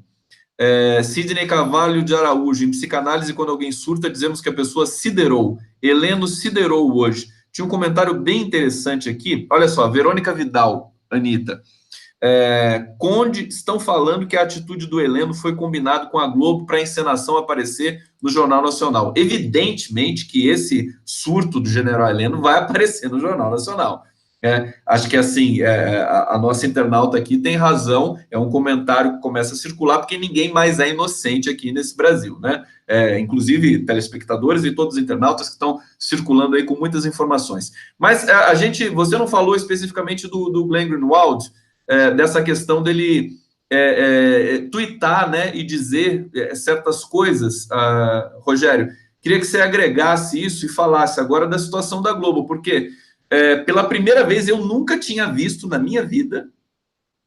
Sidney Carvalho de Araújo: em psicanálise, quando alguém surta, dizemos que a pessoa siderou. Heleno siderou hoje. Tinha um comentário bem interessante aqui. Olha só, Verônica Vidal, Anitta. Conde, estão falando que a atitude do Heleno foi combinado com a Globo para a encenação aparecer no Jornal Nacional. Evidentemente que esse surto do general Heleno vai aparecer no Jornal Nacional. Acho que assim, a nossa internauta aqui tem razão, é um comentário que começa a circular, porque ninguém mais é inocente aqui nesse Brasil, né? Inclusive telespectadores e todos os internautas que estão circulando aí com muitas informações. Mas você não falou especificamente do Glenn Greenwald, dessa questão dele tuitar, né, e dizer certas coisas. Rogério, queria que você agregasse isso e falasse agora da situação da Globo, porque pela primeira vez eu nunca tinha visto na minha vida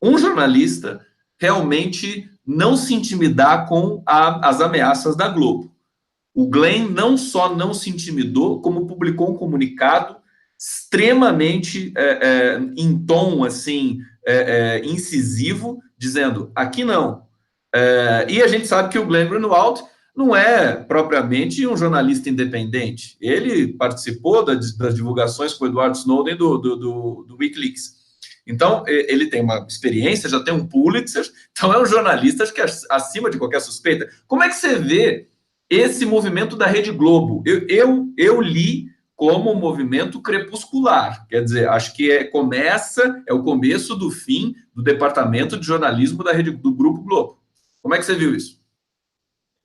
um jornalista realmente não se intimidar com as ameaças da Globo. O Glenn não só não se intimidou, como publicou um comunicado extremamente em tom assim incisivo, dizendo: aqui não. E a gente sabe que o Glenn Greenwald não é propriamente um jornalista independente. Ele participou das divulgações com o Edward Snowden do Wikileaks. Então, ele tem uma experiência, já tem um Pulitzer, então é um jornalista que é acima de qualquer suspeita. Como é que você vê esse movimento da Rede Globo? Eu li como um movimento crepuscular, quer dizer, acho que é o começo do fim do departamento de jornalismo do Grupo Globo. Como é que você viu isso?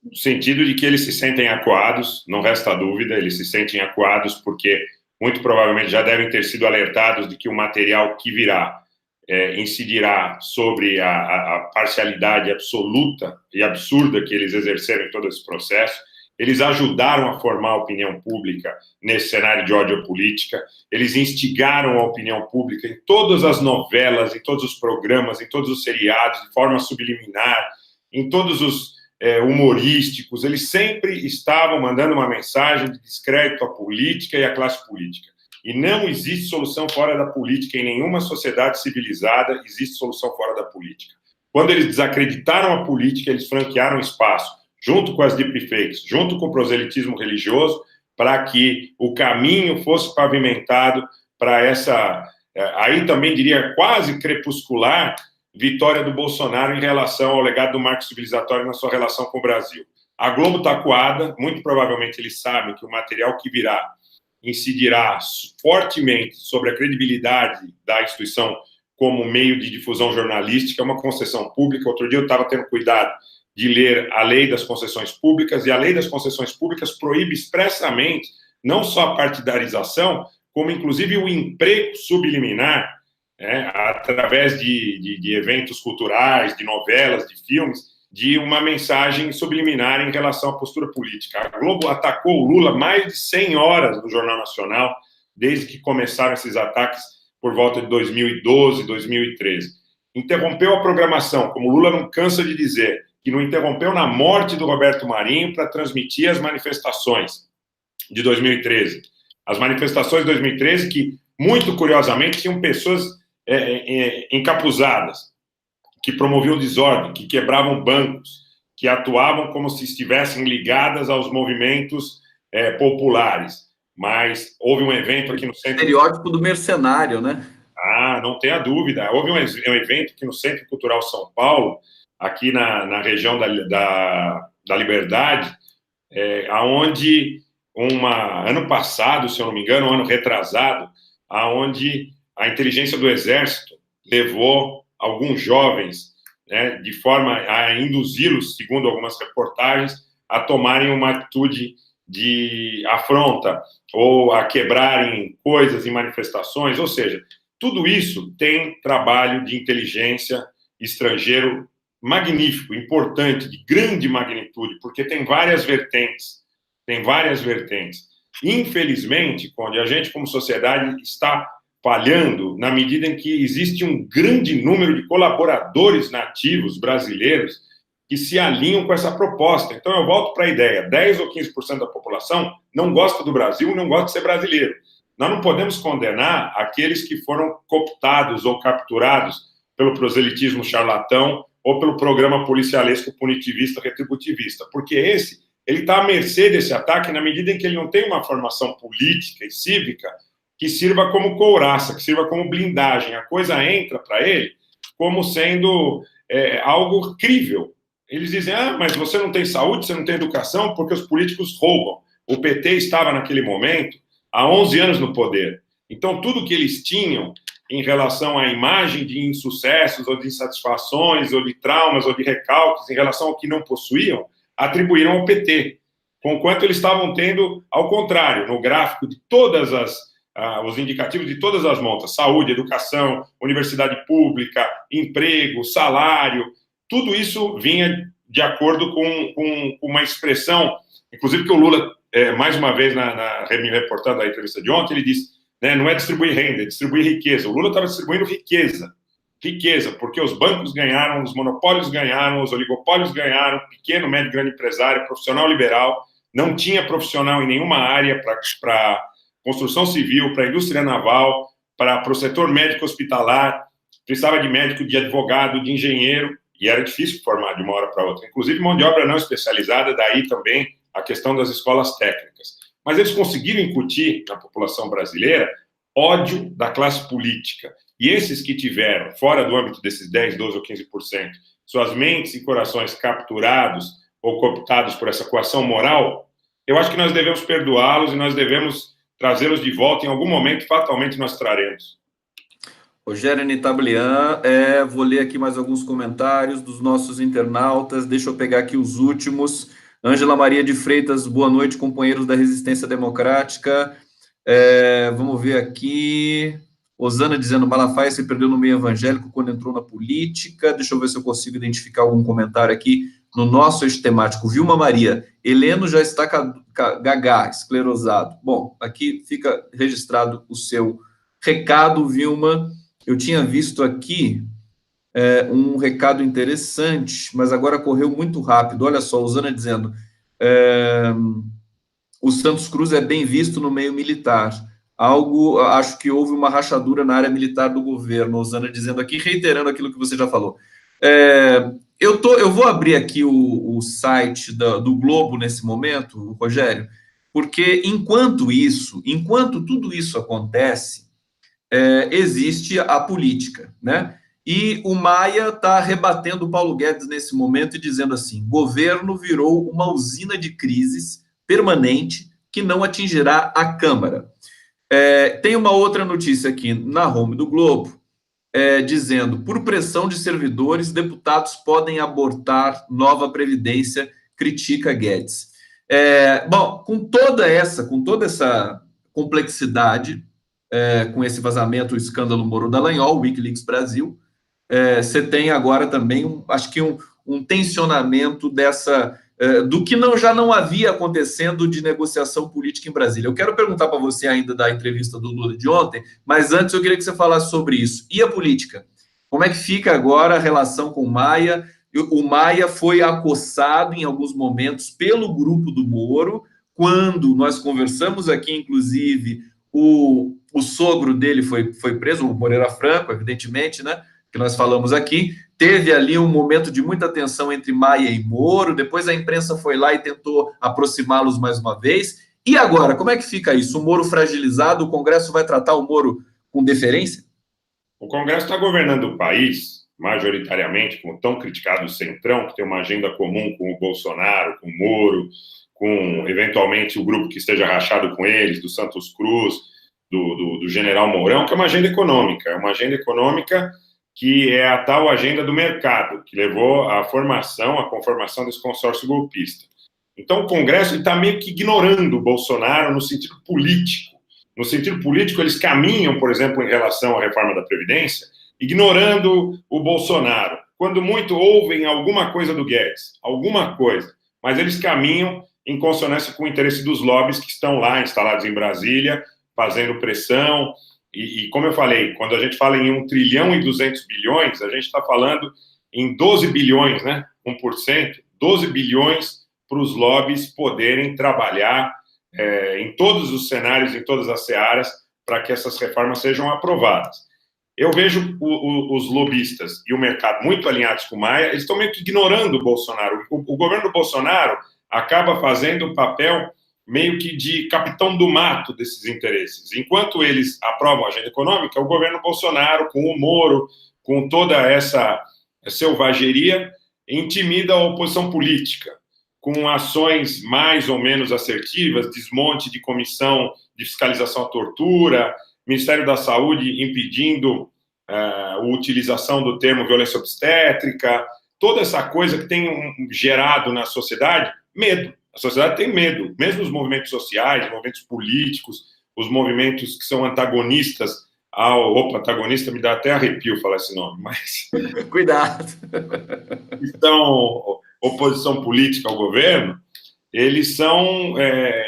No sentido de que eles se sentem acuados, não resta dúvida, eles se sentem acuados porque muito provavelmente já devem ter sido alertados de que o material que virá incidirá sobre a parcialidade absoluta e absurda que eles exerceram em todo esse processo. Eles ajudaram a formar a opinião pública nesse cenário de ódio política, eles instigaram a opinião pública em todas as novelas, em todos os programas, em todos os seriados, de forma subliminar, em todos os humorísticos, eles sempre estavam mandando uma mensagem de descrédito à política e à classe política. E não existe solução fora da política, em nenhuma sociedade civilizada existe solução fora da política. Quando eles desacreditaram a política, eles franquearam espaço, junto com as deepfakes, junto com o proselitismo religioso, para que o caminho fosse pavimentado para essa, aí também diria quase crepuscular, vitória do Bolsonaro em relação ao legado do marco civilizatório na sua relação com o Brasil. A Globo está acuada, muito provavelmente eles sabem que o material que virá incidirá fortemente sobre a credibilidade da instituição como meio de difusão jornalística, é uma concessão pública. Outro dia eu estava tendo cuidado de ler a lei das concessões públicas, e a lei das concessões públicas proíbe expressamente não só a partidarização, como inclusive o emprego subliminar, através de eventos culturais, de novelas, de filmes, de uma mensagem subliminar em relação à postura política. A Globo atacou o Lula mais de 100 horas no Jornal Nacional, desde que começaram esses ataques por volta de 2012, 2013. Interrompeu a programação, como Lula não cansa de dizer, que não interrompeu na morte do Roberto Marinho para transmitir as manifestações de 2013. As manifestações de 2013 que, muito curiosamente, tinham pessoas encapuzadas, que promoviam desordem, que quebravam bancos, que atuavam como se estivessem ligadas aos movimentos populares. Mas houve um evento aqui no centro... Estereótipo do mercenário, né? Ah, não tenha dúvida. Houve um evento aqui no Centro Cultural São Paulo, aqui na região da Liberdade, aonde ano passado, se eu não me engano, ano retrasado, aonde a inteligência do Exército levou alguns jovens, né, de forma a induzi-los, segundo algumas reportagens, a tomarem uma atitude de afronta ou a quebrarem coisas em manifestações, ou seja, tudo isso tem trabalho de inteligência estrangeiro magnífico, importante, de grande magnitude, porque tem várias vertentes. Infelizmente, Conde, a gente, como sociedade, está falhando na medida em que existe um grande número de colaboradores nativos brasileiros que se alinham com essa proposta. Então, eu volto para a ideia, 10 ou 15% da população não gosta do Brasil e não gosta de ser brasileiro. Nós não podemos condenar aqueles que foram cooptados ou capturados pelo proselitismo charlatão ou pelo programa policialesco punitivista retributivista, porque ele está à mercê desse ataque na medida em que ele não tem uma formação política e cívica que sirva como couraça, que sirva como blindagem. A coisa entra para ele como sendo algo crível. Eles dizem, mas você não tem saúde, você não tem educação, porque os políticos roubam. O PT estava naquele momento há 11 anos no poder. Então, tudo que eles tinham em relação à imagem de insucessos, ou de insatisfações, ou de traumas, ou de recalques, em relação ao que não possuíam, atribuíram ao PT. Conquanto eles estavam tendo, ao contrário, no gráfico de todas os indicativos de todas as montas, saúde, educação, universidade pública, emprego, salário, tudo isso vinha de acordo com uma expressão, inclusive que o Lula, mais uma vez, me reportando a entrevista de ontem, ele disse, né, não é distribuir renda, é distribuir riqueza. O Lula estava distribuindo riqueza, porque os bancos ganharam, os monopólios ganharam, os oligopólios ganharam, pequeno, médio, grande empresário, profissional liberal, não tinha profissional em nenhuma área para construção civil, para a indústria naval, para o setor médico hospitalar, precisava de médico, de advogado, de engenheiro, e era difícil formar de uma hora para outra. Inclusive, mão de obra não especializada, daí também a questão das escolas técnicas. Mas eles conseguiram incutir na população brasileira ódio da classe política. E esses que tiveram, fora do âmbito desses 10, 12 ou 15%, suas mentes e corações capturados ou cooptados por essa coação moral, eu acho que nós devemos perdoá-los e nós devemos trazê-los de volta. Em algum momento, fatalmente, nós traremos. Rogério Nitablian, vou ler aqui mais alguns comentários dos nossos internautas, deixa eu pegar aqui os últimos. Ângela Maria de Freitas, boa noite, companheiros da Resistência Democrática. Vamos ver aqui. Osana dizendo, Malafaia se perdeu no meio evangélico quando entrou na política. Deixa eu ver se eu consigo identificar algum comentário aqui no nosso eixo temático. Vilma Maria, Heleno já está gagá, esclerosado. Bom, aqui fica registrado o seu recado, Vilma. Eu tinha visto aqui um recado interessante, mas agora correu muito rápido. Olha só, Osana dizendo, o Santos Cruz é bem visto no meio militar. Acho que houve uma rachadura na área militar do governo. Osana dizendo aqui, reiterando aquilo que você já falou. Eu vou abrir aqui o site do Globo nesse momento, Rogério, porque enquanto tudo isso acontece, existe a política, né? E o Maia está rebatendo o Paulo Guedes nesse momento e dizendo assim, governo virou uma usina de crises permanente que não atingirá a Câmara. Tem uma outra notícia aqui na home do Globo, dizendo, por pressão de servidores, deputados podem abortar nova Previdência, critica Guedes. Bom, com toda essa complexidade, com esse vazamento, o escândalo Moro Dallagnol, Wikileaks Brasil, você tem agora também, acho que um tensionamento do que já não havia acontecendo de negociação política em Brasília. Eu quero perguntar para você ainda da entrevista do Lula de ontem, mas antes eu queria que você falasse sobre isso. E a política? Como é que fica agora a relação com o Maia? O Maia foi acossado em alguns momentos pelo grupo do Moro, quando nós conversamos aqui, inclusive, o sogro dele foi preso, o Moreira Franco, evidentemente, né? Que nós falamos aqui. Teve ali um momento de muita tensão entre Maia e Moro, depois a imprensa foi lá e tentou aproximá-los mais uma vez. E agora, como é que fica isso? O Moro fragilizado, o Congresso vai tratar o Moro com deferência? O Congresso está governando o país, majoritariamente, como tão criticado o Centrão, que tem uma agenda comum com o Bolsonaro, com o Moro, com, eventualmente, o grupo que esteja rachado com eles, do Santos Cruz, do general Mourão, que é uma agenda econômica. É uma agenda econômica que é a tal agenda do mercado, que levou à conformação desse consórcio golpista. Então, o Congresso está meio que ignorando o Bolsonaro no sentido político. No sentido político, eles caminham, por exemplo, em relação à reforma da Previdência, ignorando o Bolsonaro. Quando muito ouvem alguma coisa do Guedes, alguma coisa, mas eles caminham em consonância com o interesse dos lobbies que estão lá, instalados em Brasília, fazendo pressão. E como eu falei, quando a gente fala em 1 trilhão e 200 bilhões, a gente está falando em 12 bilhões, né? 1%, 12 bilhões para os lobbies poderem trabalhar em todos os cenários, em todas as searas, para que essas reformas sejam aprovadas. Eu vejo os lobistas e o mercado muito alinhados com o Maia, eles estão meio que ignorando o Bolsonaro. O governo do Bolsonaro acaba fazendo o papel meio que de capitão do mato desses interesses. Enquanto eles aprovam a agenda econômica, o governo Bolsonaro, com o Moro, com toda essa selvageria, intimida a oposição política, com ações mais ou menos assertivas, desmonte de comissão de fiscalização à tortura, Ministério da Saúde impedindo a utilização do termo violência obstétrica, toda essa coisa que tem gerado na sociedade medo. A sociedade tem medo, mesmo os movimentos sociais, os movimentos políticos, os movimentos que são antagonistas Opa, antagonista me dá até arrepio falar esse nome, mas... Cuidado. Então, oposição política ao governo, eles são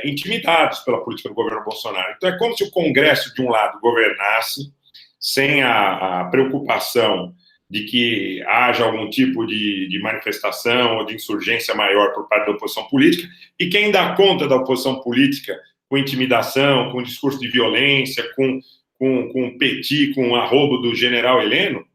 intimidados pela política do governo Bolsonaro. Então, é como se o Congresso, de um lado, governasse sem a preocupação de que haja algum tipo de manifestação ou de insurgência maior por parte da oposição política, e quem dá conta da oposição política com intimidação, com discurso de violência, com petit, com arrobo do general Heleno,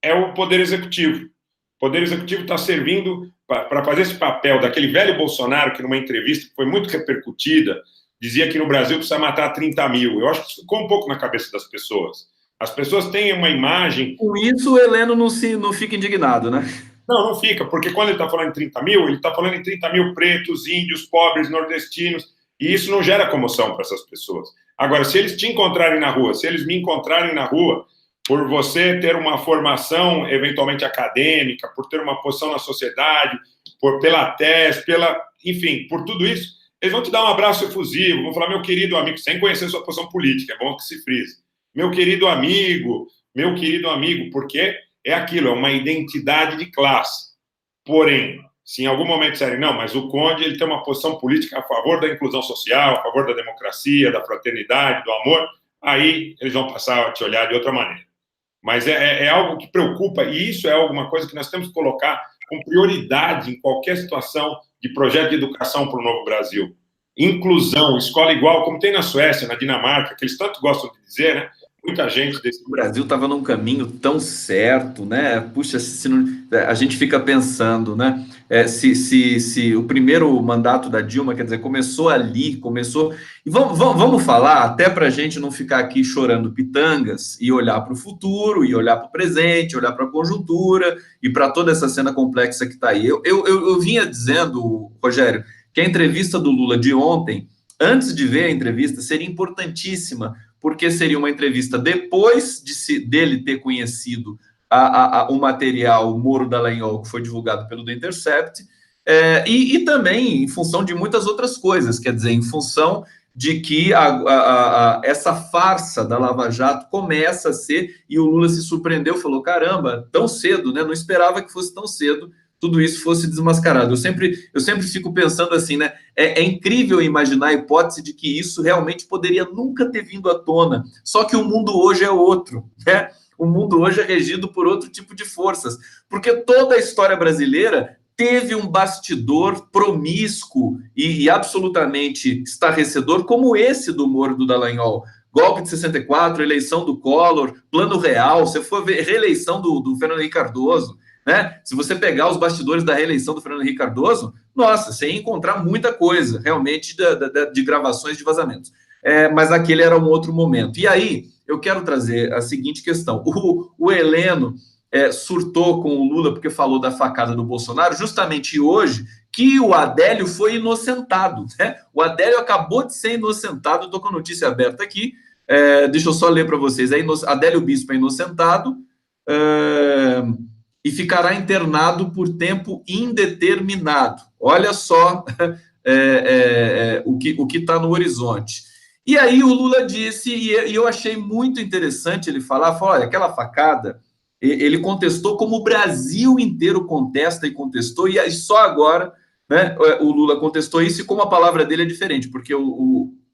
é o Poder Executivo. O Poder Executivo está servindo para fazer esse papel daquele velho Bolsonaro que, numa entrevista que foi muito repercutida, dizia que no Brasil precisa matar 30 mil. Eu acho que isso ficou um pouco na cabeça das pessoas. As pessoas têm uma imagem... Com isso, o Heleno não fica indignado, né? Não fica, porque quando ele está falando em 30 mil, ele está falando em 30 mil pretos, índios, pobres, nordestinos, e isso não gera comoção para essas pessoas. Agora, se eles te encontrarem na rua, se eles me encontrarem na rua, por você ter uma formação eventualmente acadêmica, por ter uma posição na sociedade, pela tese, enfim, por tudo isso, eles vão te dar um abraço efusivo, vão falar, meu querido amigo, sem conhecer sua posição política, é bom que se frise. Meu querido amigo, porque é aquilo, é uma identidade de classe. Porém, se em algum momento disserem, não, mas o Conde ele tem uma posição política a favor da inclusão social, a favor da democracia, da fraternidade, do amor, aí eles vão passar a te olhar de outra maneira. Mas é algo que preocupa, e isso é alguma coisa que nós temos que colocar com prioridade em qualquer situação de projeto de educação para o novo Brasil. Inclusão, escola igual, como tem na Suécia, na Dinamarca, que eles tanto gostam de dizer, né? Muita gente desse... O Brasil estava num caminho tão certo, né? Puxa, a gente fica pensando, né? Se o primeiro mandato da Dilma, quer dizer, começou ali, E vamos falar, até para a gente não ficar aqui chorando pitangas e olhar para o futuro, e olhar para o presente, olhar para a conjuntura e para toda essa cena complexa que está aí. Eu vinha dizendo, Rogério, que a entrevista do Lula de ontem, antes de ver a entrevista, seria importantíssima, porque seria uma entrevista depois dele ter conhecido o material Moro Dallagnol, que foi divulgado pelo The Intercept, e também em função de muitas outras coisas, quer dizer, em função de que essa farsa da Lava Jato começa a ser, e o Lula se surpreendeu, falou, caramba, tão cedo, né? Não esperava que fosse tão cedo tudo isso fosse desmascarado. Eu sempre fico pensando assim, né? É incrível imaginar a hipótese de que isso realmente poderia nunca ter vindo à tona. Só que o mundo hoje é outro, né? O mundo hoje é regido por outro tipo de forças, porque toda a história brasileira teve um bastidor promíscuo e absolutamente estarrecedor, como esse do Moro do Dallagnol. Golpe de 64, eleição do Collor, Plano Real, você for ver reeleição do Fernando Henrique Cardoso, né? Se você pegar os bastidores da reeleição do Fernando Henrique Cardoso, nossa, você ia encontrar muita coisa, realmente, de gravações de vazamentos. Mas aquele era um outro momento. E aí, eu quero trazer a seguinte questão. O Heleno surtou com o Lula porque falou da facada do Bolsonaro, justamente hoje, que o Adélio foi inocentado, né? O Adélio acabou de ser inocentado, estou com a notícia aberta aqui, deixa eu só ler para vocês. Adélio Bispo é inocentado, e ficará internado por tempo indeterminado. Olha só o que está no horizonte. E aí o Lula disse, e eu achei muito interessante ele falar, olha, aquela facada, ele contestou como o Brasil inteiro contesta e contestou, e aí só agora, né, o Lula contestou isso, e como a palavra dele é diferente, porque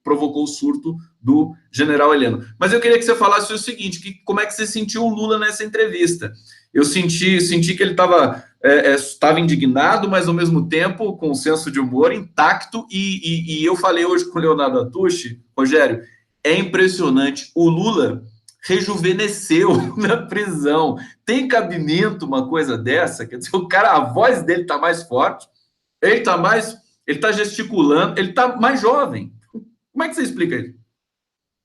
provocou o surto do general Heleno. Mas eu queria que você falasse o seguinte, como é que você sentiu o Lula nessa entrevista? Eu senti que ele estava indignado, mas ao mesmo tempo com um senso de humor intacto, e eu falei hoje com o Leonardo Atushi, Rogério, é impressionante, o Lula rejuvenesceu na prisão. Tem cabimento uma coisa dessa? Quer dizer, o cara, a voz dele está mais forte, ele está gesticulando, ele está mais jovem. Como é que você explica isso?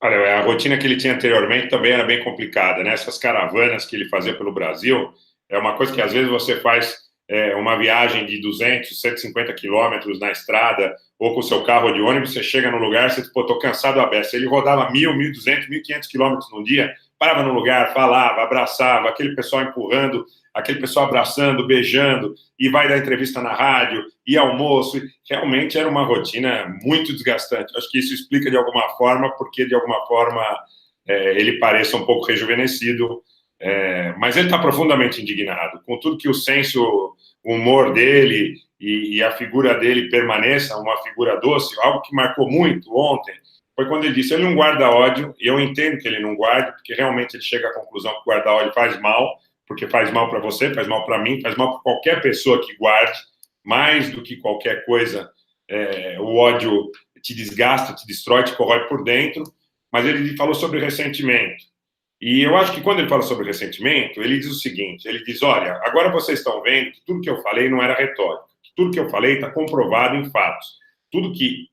Olha, a rotina que ele tinha anteriormente também era bem complicada, né? Essas caravanas que ele fazia pelo Brasil, é uma coisa que às vezes você faz uma viagem de 200, 150 quilômetros na estrada, ou com o seu carro de ônibus, você chega no lugar, você, pô, tô cansado a beça. Ele rodava 1.000, 1.200, 1.500 quilômetros num dia, parava no lugar, falava, abraçava, aquele pessoal empurrando, aquele pessoal abraçando, beijando, e vai dar entrevista na rádio, e almoço. Realmente era uma rotina muito desgastante. Acho que isso explica de alguma forma, porque de alguma forma ele pareça um pouco rejuvenescido, mas ele está profundamente indignado com tudo que o senso, o humor dele e a figura dele permaneça uma figura doce. Algo que marcou muito ontem foi quando ele disse: ele não guarda ódio, e eu entendo que ele não guarda, porque realmente ele chega à conclusão que guardar ódio faz mal, porque faz mal para você, faz mal para mim, faz mal para qualquer pessoa que guarde. Mais do que qualquer coisa, o ódio te desgasta, te destrói, te corrói por dentro. Mas ele falou sobre ressentimento. E eu acho que quando ele fala sobre ressentimento, ele diz o seguinte, ele diz, olha, agora vocês estão vendo que tudo que eu falei não era retórica, que tudo que eu falei está comprovado em fatos. Tudo que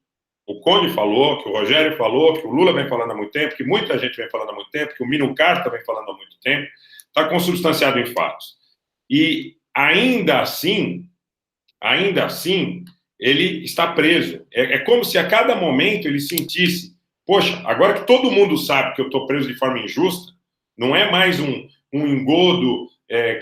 o Conde falou, que o Rogério falou, que o Lula vem falando há muito tempo, que muita gente vem falando há muito tempo, que o Minucarta vem falando há muito tempo, está consubstanciado em fatos. E ainda assim, ele está preso. É como se a cada momento ele sentisse, poxa, agora que todo mundo sabe que eu estou preso de forma injusta, não é mais um engodo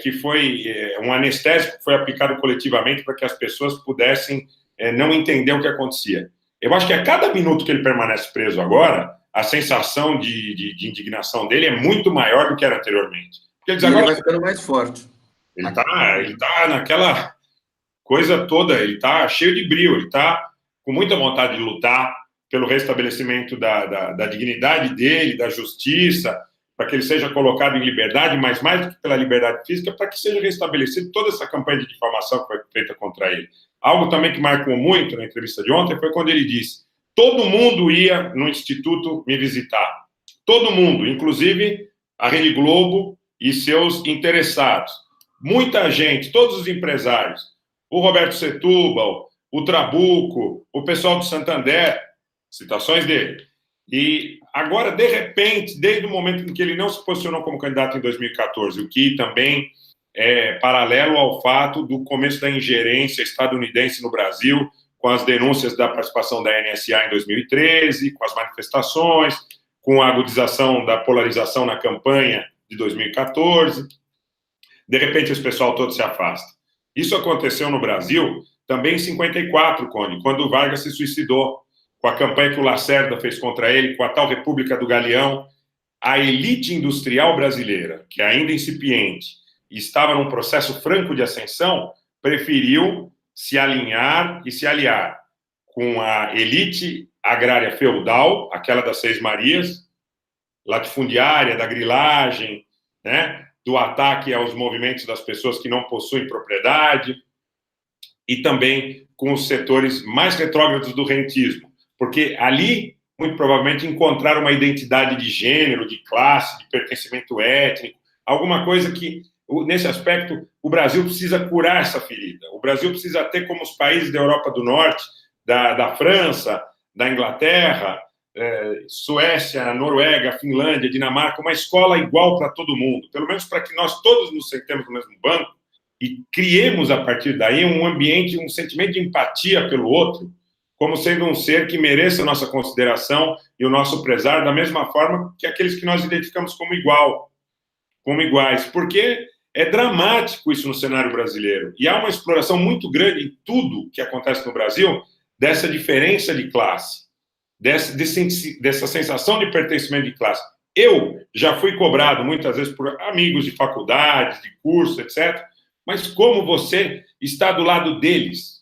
que foi um anestésico que foi aplicado coletivamente para que as pessoas pudessem não entender o que acontecia. Eu acho que a cada minuto que ele permanece preso agora, a sensação de indignação dele é muito maior do que era anteriormente. Porque ele vai ficando mais forte. Ele tá naquela coisa toda, ele está cheio de brio, ele está com muita vontade de lutar pelo restabelecimento da dignidade dele, da justiça, para que ele seja colocado em liberdade, mas mais do que pela liberdade física, para que seja restabelecido toda essa campanha de difamação que foi feita contra ele. Algo também que marcou muito na entrevista de ontem foi quando ele disse: todo mundo ia no Instituto me visitar. Todo mundo, inclusive a Rede Globo e seus interessados. Muita gente, todos os empresários, o Roberto Setúbal, o Trabuco, o pessoal do Santander, citações dele. E agora, de repente, desde o momento em que ele não se posicionou como candidato em 2014, o que também é paralelo ao fato do começo da ingerência estadunidense no Brasil, com as denúncias da participação da NSA em 2013, com as manifestações, com a agudização da polarização na campanha de 2014. De repente, esse pessoal todo se afasta. Isso aconteceu no Brasil também em 54, Conde, quando o Vargas se suicidou, com a campanha que o Lacerda fez contra ele, com a tal República do Galeão. A elite industrial brasileira, que ainda incipiente, estava num processo franco de ascensão, preferiu se alinhar e se aliar com a elite agrária feudal, aquela das Seis Marias, latifundiária, da grilagem, né, do ataque aos movimentos das pessoas que não possuem propriedade, e também com os setores mais retrógrados do rentismo, porque ali, muito provavelmente, encontraram uma identidade de gênero, de classe, de pertencimento étnico, alguma coisa que, nesse aspecto, o Brasil precisa curar essa ferida. O Brasil precisa ter, como os países da Europa do Norte, da França, da Inglaterra, Suécia, Noruega, Finlândia, Dinamarca, uma escola igual para todo mundo, pelo menos para que nós todos nos sentemos no mesmo banco e criemos, a partir daí, um ambiente, um sentimento de empatia pelo outro, como sendo um ser que mereça a nossa consideração e o nosso prezar da mesma forma que aqueles que nós identificamos como iguais, porque é dramático isso no cenário brasileiro, e há uma exploração muito grande em tudo que acontece no Brasil dessa diferença de classe, dessa sensação de pertencimento de classe. Eu já fui cobrado muitas vezes por amigos de faculdade, de curso, etc., mas como você está do lado deles?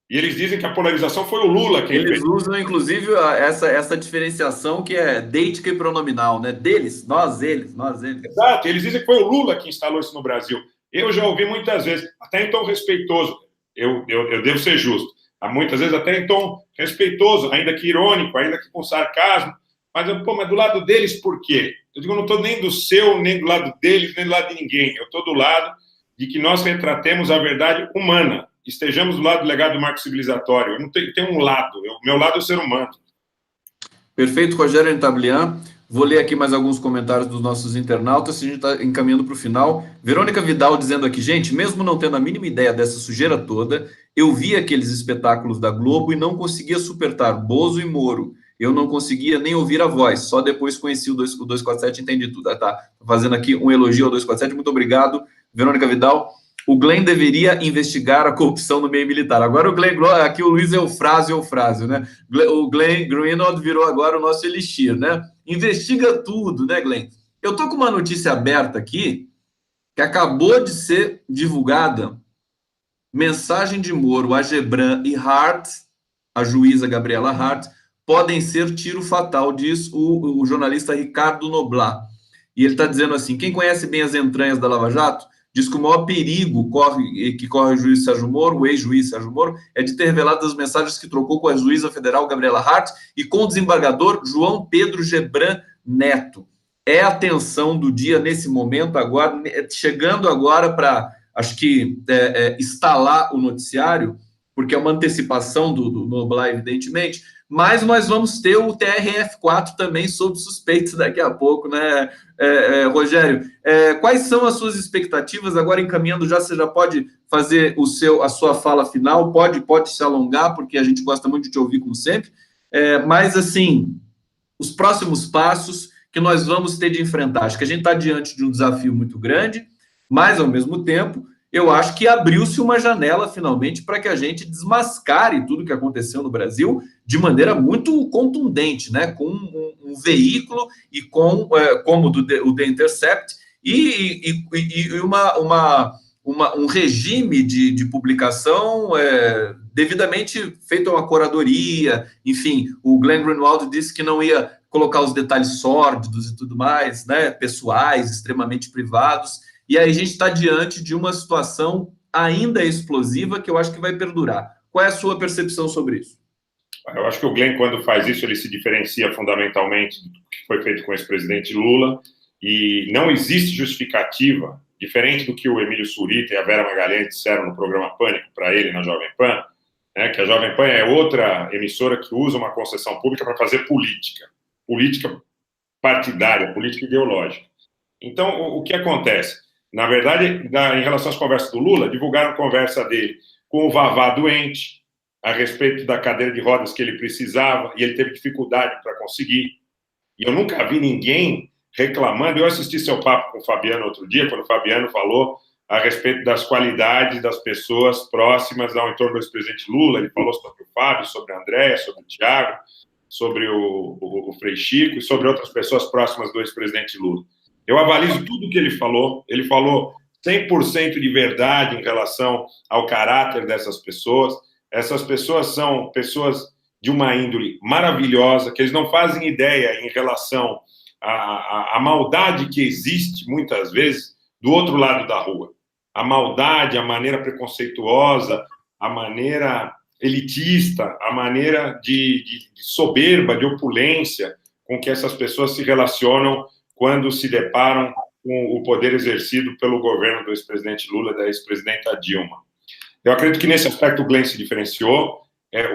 E eles dizem que a polarização foi o Lula quem fez. Eles usam, inclusive, essa diferenciação que é deítica e pronominal, né? Deles, nós, eles, nós, eles. Exato, eles dizem que foi o Lula que instalou isso no Brasil. Eu já ouvi muitas vezes, até em tom respeitoso, eu devo ser justo, muitas vezes até em tom respeitoso, ainda que irônico, ainda que com sarcasmo, mas do lado deles por quê? Eu digo, eu não estou nem do seu, nem do lado deles, nem do lado de ninguém, eu estou do lado de que nós retratemos a verdade humana, estejamos do lado do legado do marco civilizatório. Eu não tenho um lado, o meu lado é o ser humano. Perfeito, Rogério Entablian. Vou ler aqui mais alguns comentários dos nossos internautas, a gente está encaminhando para o final. Verônica Vidal dizendo aqui, gente, mesmo não tendo a mínima ideia dessa sujeira toda, eu vi aqueles espetáculos da Globo e não conseguia suportar Bozo e Moro. Eu não conseguia nem ouvir a voz, só depois conheci o 247 e entendi tudo. Tá fazendo aqui um elogio ao 247, muito obrigado, Verônica Vidal. O Glenn deveria investigar a corrupção no meio militar. Agora o Glenn, aqui o Luiz Eufrásio, né? O Glenn Greenwald virou agora o nosso elixir, né? Investiga tudo, né, Glenn? Eu tô com uma notícia aberta aqui, que acabou de ser divulgada, mensagem de Moro a Gebran e Hart, a juíza Gabriela Hart, podem ser tiro fatal, diz o jornalista Ricardo Noblat. E ele está dizendo assim, quem conhece bem as entranhas da Lava Jato, diz que o maior perigo que corre o juiz Sérgio Moro, o ex-juiz Sérgio Moro, é de ter revelado as mensagens que trocou com a juíza federal Gabriela Hart e com o desembargador João Pedro Gebran Neto. É a tensão do dia nesse momento, agora, chegando agora para, acho que, instalar o noticiário, porque é uma antecipação do Noblar, evidentemente, mas nós vamos ter o TRF4 também sob suspeita daqui a pouco, né, Rogério? Quais são as suas expectativas? Agora, encaminhando já, você já pode fazer a sua fala final, pode se alongar, porque a gente gosta muito de te ouvir, como sempre, mas, assim, os próximos passos que nós vamos ter de enfrentar. Acho que a gente está diante de um desafio muito grande, mas, ao mesmo tempo, eu acho que abriu-se uma janela, finalmente, para que a gente desmascare tudo que aconteceu no Brasil de maneira muito contundente, né? Com um veículo e como o The Intercept e um regime de publicação devidamente feito uma curadoria. Enfim, o Glenn Greenwald disse que não ia colocar os detalhes sórdidos e tudo mais, né? Pessoais, extremamente privados. E aí a gente está diante de uma situação ainda explosiva que eu acho que vai perdurar. Qual é a sua percepção sobre isso? Eu acho que o Glenn, quando faz isso, ele se diferencia fundamentalmente do que foi feito com o ex-presidente Lula, e não existe justificativa, diferente do que o Emílio Surita e a Vera Magalhães disseram no programa Pânico para ele na Jovem Pan, né, que a Jovem Pan é outra emissora que usa uma concessão pública para fazer política partidária, política ideológica. Então, o que acontece? Na verdade, em relação às conversas do Lula, divulgaram a conversa dele com o Vavá doente, a respeito da cadeira de rodas que ele precisava, e ele teve dificuldade para conseguir. E eu nunca vi ninguém reclamando. Eu assisti seu papo com o Fabiano outro dia, quando o Fabiano falou a respeito das qualidades das pessoas próximas ao entorno do ex-presidente Lula. Ele falou sobre o Fábio, sobre a Andréa, sobre o Thiago, sobre o Frei Chico e sobre outras pessoas próximas do ex-presidente Lula. Eu avalizo tudo o que ele falou 100% de verdade em relação ao caráter dessas pessoas. Essas pessoas são pessoas de uma índole maravilhosa, que eles não fazem ideia em relação à maldade que existe, muitas vezes, do outro lado da rua. A maldade, a maneira preconceituosa, a maneira elitista, a maneira de soberba, de opulência com que essas pessoas se relacionam quando se deparam com o poder exercido pelo governo do ex-presidente Lula e da ex-presidenta Dilma. Eu acredito que nesse aspecto o Glenn se diferenciou.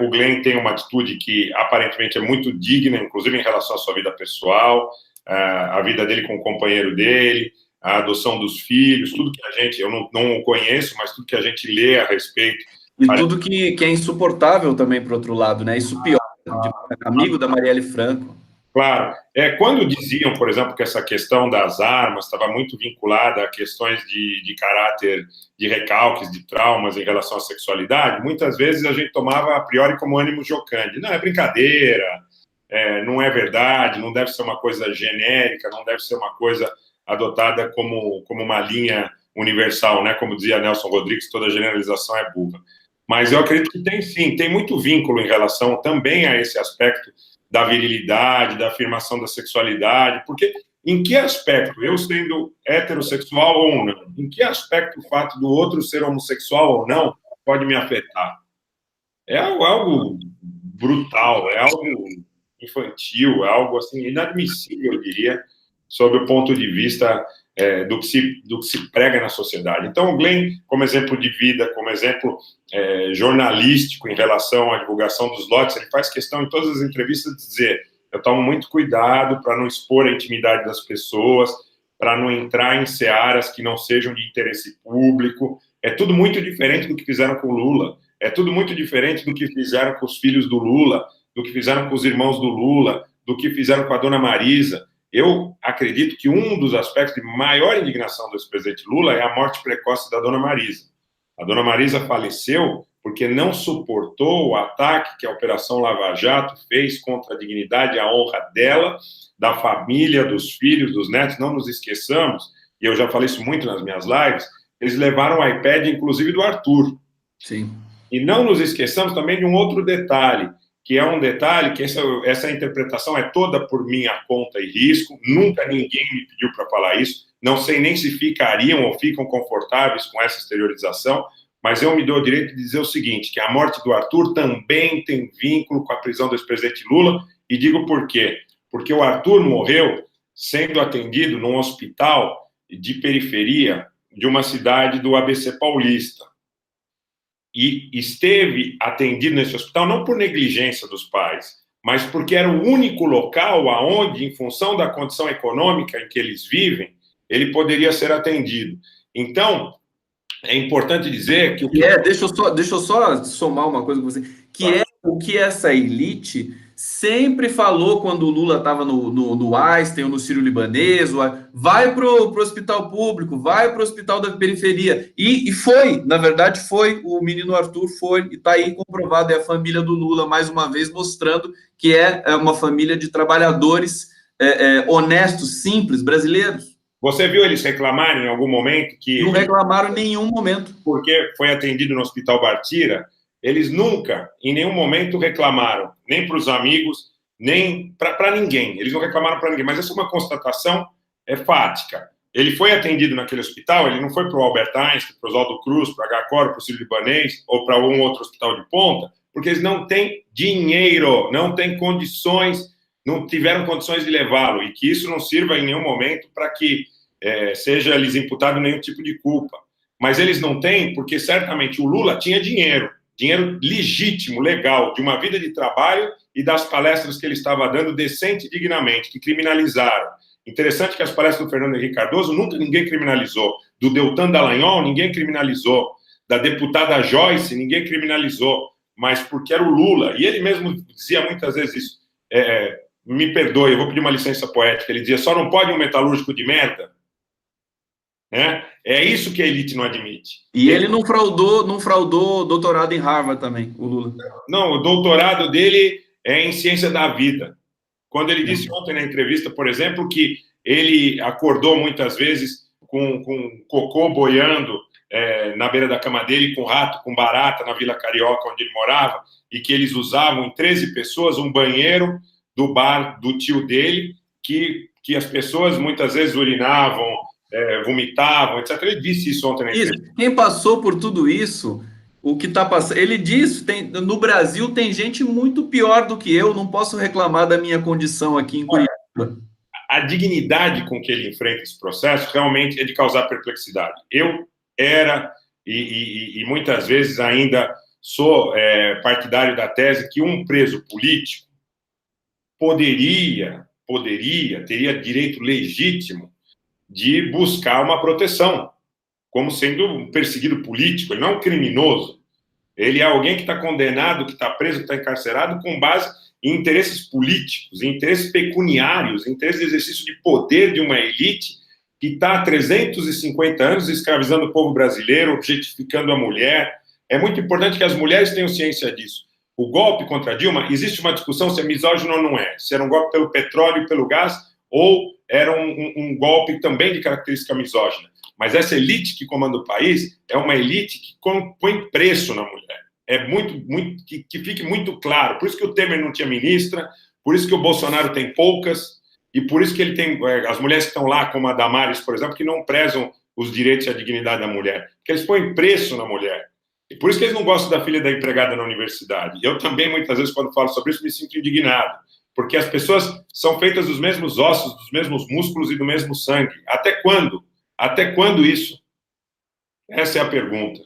O Glenn tem uma atitude que aparentemente é muito digna, inclusive em relação à sua vida pessoal, a vida dele com o companheiro dele, a adoção dos filhos, tudo que a gente, eu não o conheço, mas tudo que a gente lê a respeito. E tudo que é insuportável também, por outro lado, né? Isso pior, amigo da Marielle Franco. Claro. Quando diziam, por exemplo, que essa questão das armas estava muito vinculada a questões de caráter, de recalques, de traumas em relação à sexualidade, muitas vezes a gente tomava a priori como ânimo jocante. Não, é brincadeira, não é verdade, não deve ser uma coisa genérica, não deve ser uma coisa adotada como uma linha universal, né? Como dizia Nelson Rodrigues, toda generalização é burra. Mas eu acredito que tem sim, tem muito vínculo em relação também a esse aspecto da virilidade, da afirmação da sexualidade, porque em que aspecto, eu sendo heterossexual ou não, em que aspecto o fato do outro ser homossexual ou não pode me afetar? É algo brutal, é algo infantil, é algo assim inadmissível, eu diria, sob o ponto de vista do que se prega na sociedade. Então, o Glenn, como exemplo de vida, como exemplo jornalístico em relação à divulgação dos lotes, ele faz questão em todas as entrevistas de dizer: eu tomo muito cuidado para não expor a intimidade das pessoas, para não entrar em searas que não sejam de interesse público. É tudo muito diferente do que fizeram com o Lula, é tudo muito diferente do que fizeram com os filhos do Lula, do que fizeram com os irmãos do Lula, do que fizeram com a dona Marisa. Eu acredito que um dos aspectos de maior indignação do ex-presidente Lula é a morte precoce da dona Marisa. A dona Marisa faleceu porque não suportou o ataque que a Operação Lava Jato fez contra a dignidade e a honra dela, da família, dos filhos, dos netos. Não nos esqueçamos, e eu já falei isso muito nas minhas lives, eles levaram o iPad, inclusive, do Arthur. Sim. E não nos esqueçamos também de um outro detalhe, que é um detalhe que essa interpretação é toda por minha conta e risco, nunca ninguém me pediu para falar isso, não sei nem se ficariam ou ficam confortáveis com essa exteriorização, mas eu me dou o direito de dizer o seguinte, que a morte do Arthur também tem vínculo com a prisão do ex-presidente Lula, e digo por quê? Porque o Arthur morreu sendo atendido num hospital de periferia de uma cidade do ABC Paulista. E esteve atendido nesse hospital não por negligência dos pais, mas porque era o único local aonde, em função da condição econômica em que eles vivem, ele poderia ser atendido. Então, é importante dizer que... Deixa eu só somar uma coisa com você, é o que essa elite sempre falou quando o Lula estava no Einstein ou no Sírio-Libanês, vai para o hospital público, vai para o hospital da periferia. E foi, na verdade, o menino Arthur foi, e está aí comprovado, é a família do Lula, mais uma vez, mostrando que é uma família de trabalhadores honestos, simples, brasileiros. Você viu eles reclamarem em algum momento que... Não reclamaram em nenhum momento. Porque foi atendido no Hospital Bartira, eles nunca, em nenhum momento, reclamaram, nem para os amigos, nem para ninguém. Eles não reclamaram para ninguém, mas essa é uma constatação fática. Ele foi atendido naquele hospital, ele não foi para o Albert Einstein, para o Oswaldo Cruz, para a HCOR, para o Sírio-Libanês, ou para algum outro hospital de ponta, porque eles não têm dinheiro, não têm condições, não tiveram condições de levá-lo, e que isso não sirva em nenhum momento para que seja lhes imputado nenhum tipo de culpa. Mas eles não têm, porque certamente o Lula tinha dinheiro legítimo, legal, de uma vida de trabalho e das palestras que ele estava dando decente e dignamente, que criminalizaram. Interessante que as palestras do Fernando Henrique Cardoso nunca ninguém criminalizou. Do Deltan Dallagnol, ninguém criminalizou. Da deputada Joyce, ninguém criminalizou. Mas porque era o Lula. E ele mesmo dizia muitas vezes isso. Me perdoe, eu vou pedir uma licença poética. Ele dizia, só não pode um metalúrgico de merda. É isso que a elite não admite. E ele não fraudou doutorado em Harvard também, o Lula. Não, o doutorado dele é em ciência da vida. Quando ele disse ontem na entrevista, por exemplo, que ele acordou muitas vezes com cocô boiando na beira da cama dele, com rato, com barata, na Vila Carioca, onde ele morava, e que eles usavam, em 13 pessoas, um banheiro do bar do tio dele, que as pessoas muitas vezes urinavam, vomitavam, etc. Ele disse isso ontem na entrevista. Isso. Quem passou por tudo isso, o que está passando. Ele disse: no Brasil tem gente muito pior do que eu, não posso reclamar da minha condição aqui em Curitiba. A dignidade com que ele enfrenta esse processo realmente é de causar perplexidade. Eu era, e muitas vezes ainda sou partidário da tese que um preso político teria direito legítimo de buscar uma proteção, como sendo um perseguido político. Ele não é um criminoso. Ele é alguém que está condenado, que está preso, que está encarcerado com base em interesses políticos, em interesses pecuniários, em interesses de exercício de poder de uma elite que está há 350 anos escravizando o povo brasileiro, objetificando a mulher. É muito importante que as mulheres tenham ciência disso. O golpe contra Dilma, existe uma discussão se é misógino ou não é, se era um golpe pelo petróleo e pelo gás, ou era um golpe também de característica misógina. Mas essa elite que comanda o país é uma elite que põe preço na mulher. É que fique muito claro. Por isso que o Temer não tinha ministra, por isso que o Bolsonaro tem poucas, e por isso que ele tem as mulheres que estão lá, como a Damares, por exemplo, que não prezam os direitos e a dignidade da mulher, porque eles põem preço na mulher. E por isso que eles não gostam da filha da empregada na universidade. Eu também, muitas vezes, quando falo sobre isso, me sinto indignado, porque as pessoas são feitas dos mesmos ossos, dos mesmos músculos e do mesmo sangue. Até quando? Até quando isso? Essa é a pergunta.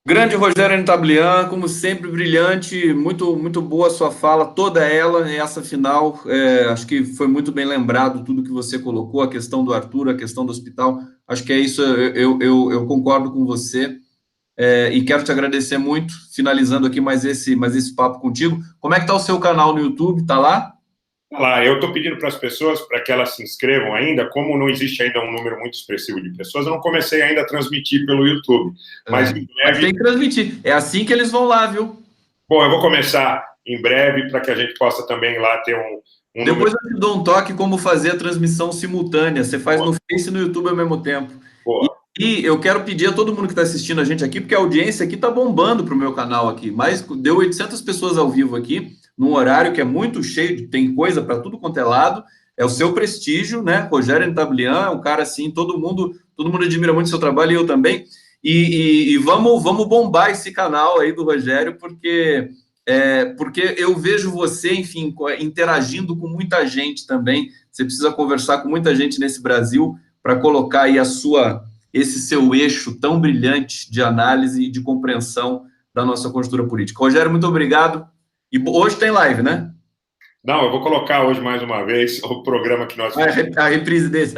Grande Rogério Nitablian, como sempre, brilhante, muito boa a sua fala, toda ela, essa final, acho que foi muito bem lembrado tudo que você colocou, a questão do Arthur, a questão do hospital, acho que é isso, eu concordo com você, e quero te agradecer muito, finalizando aqui mais esse papo contigo. Como é que está o seu canal no YouTube, está lá? Lá, eu estou pedindo para as pessoas para que elas se inscrevam ainda, como não existe ainda um número muito expressivo de pessoas, eu não comecei ainda a transmitir pelo YouTube, mas em breve... Mas tem que transmitir, é assim que eles vão lá, viu? Bom, eu vou começar em breve para que a gente possa também lá ter um Depois número... eu te dou um toque como fazer a transmissão simultânea, você faz no Face e no YouTube ao mesmo tempo. Boa. E eu quero pedir a todo mundo que está assistindo a gente aqui, porque a audiência aqui está bombando para o meu canal aqui, mas deu 800 pessoas ao vivo aqui, num horário que é muito cheio, tem coisa para tudo quanto é lado, é o seu prestígio, né? Rogério Nitablian é um cara assim, todo mundo admira muito o seu trabalho, e eu também, e vamos bombar esse canal aí do Rogério, porque eu vejo você, enfim, interagindo com muita gente também, você precisa conversar com muita gente nesse Brasil para colocar aí esse seu eixo tão brilhante de análise e de compreensão da nossa conjuntura política. Rogério, muito obrigado. E hoje tem live, né? Não, eu vou colocar hoje mais uma vez o programa que nós fizemos. A reprise desse.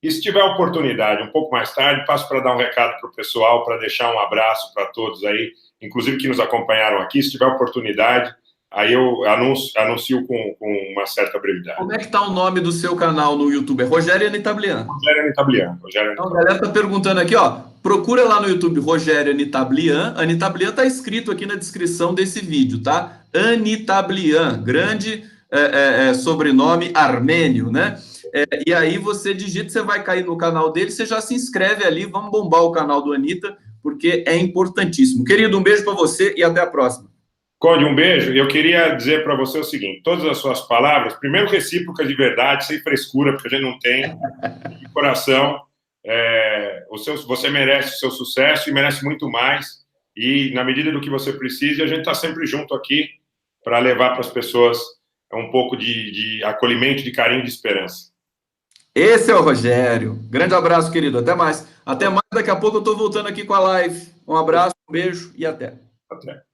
E se tiver oportunidade, um pouco mais tarde, passo para dar um recado para o pessoal, para deixar um abraço para todos aí, inclusive que nos acompanharam aqui. Se tiver oportunidade, aí eu anuncio com uma certa brevidade. Como é que está o nome do seu canal no YouTube? É Rogério Nitablian. Rogério Nitablian. Então, a galera está perguntando aqui, ó. Procura lá no YouTube Rogério Nitablian. Anitablian está escrito aqui na descrição desse vídeo, tá? Anitablian, grande sobrenome armênio, né? E aí você digita, você vai cair no canal dele, você já se inscreve ali, vamos bombar o canal do Anita, porque é importantíssimo. Querido, um beijo para você e até a próxima. Conde, um beijo. Eu queria dizer para você o seguinte, todas as suas palavras, primeiro recíprocas de verdade, sem frescura, porque a gente não tem, de coração, você merece o seu sucesso e merece muito mais, e na medida do que você precisa, a gente está sempre junto aqui para levar para as pessoas um pouco de acolhimento, de carinho e de esperança. Esse é o Rogério. Grande abraço, querido. Até mais. Até mais. Daqui a pouco eu estou voltando aqui com a live. Um abraço, um beijo e até. Até.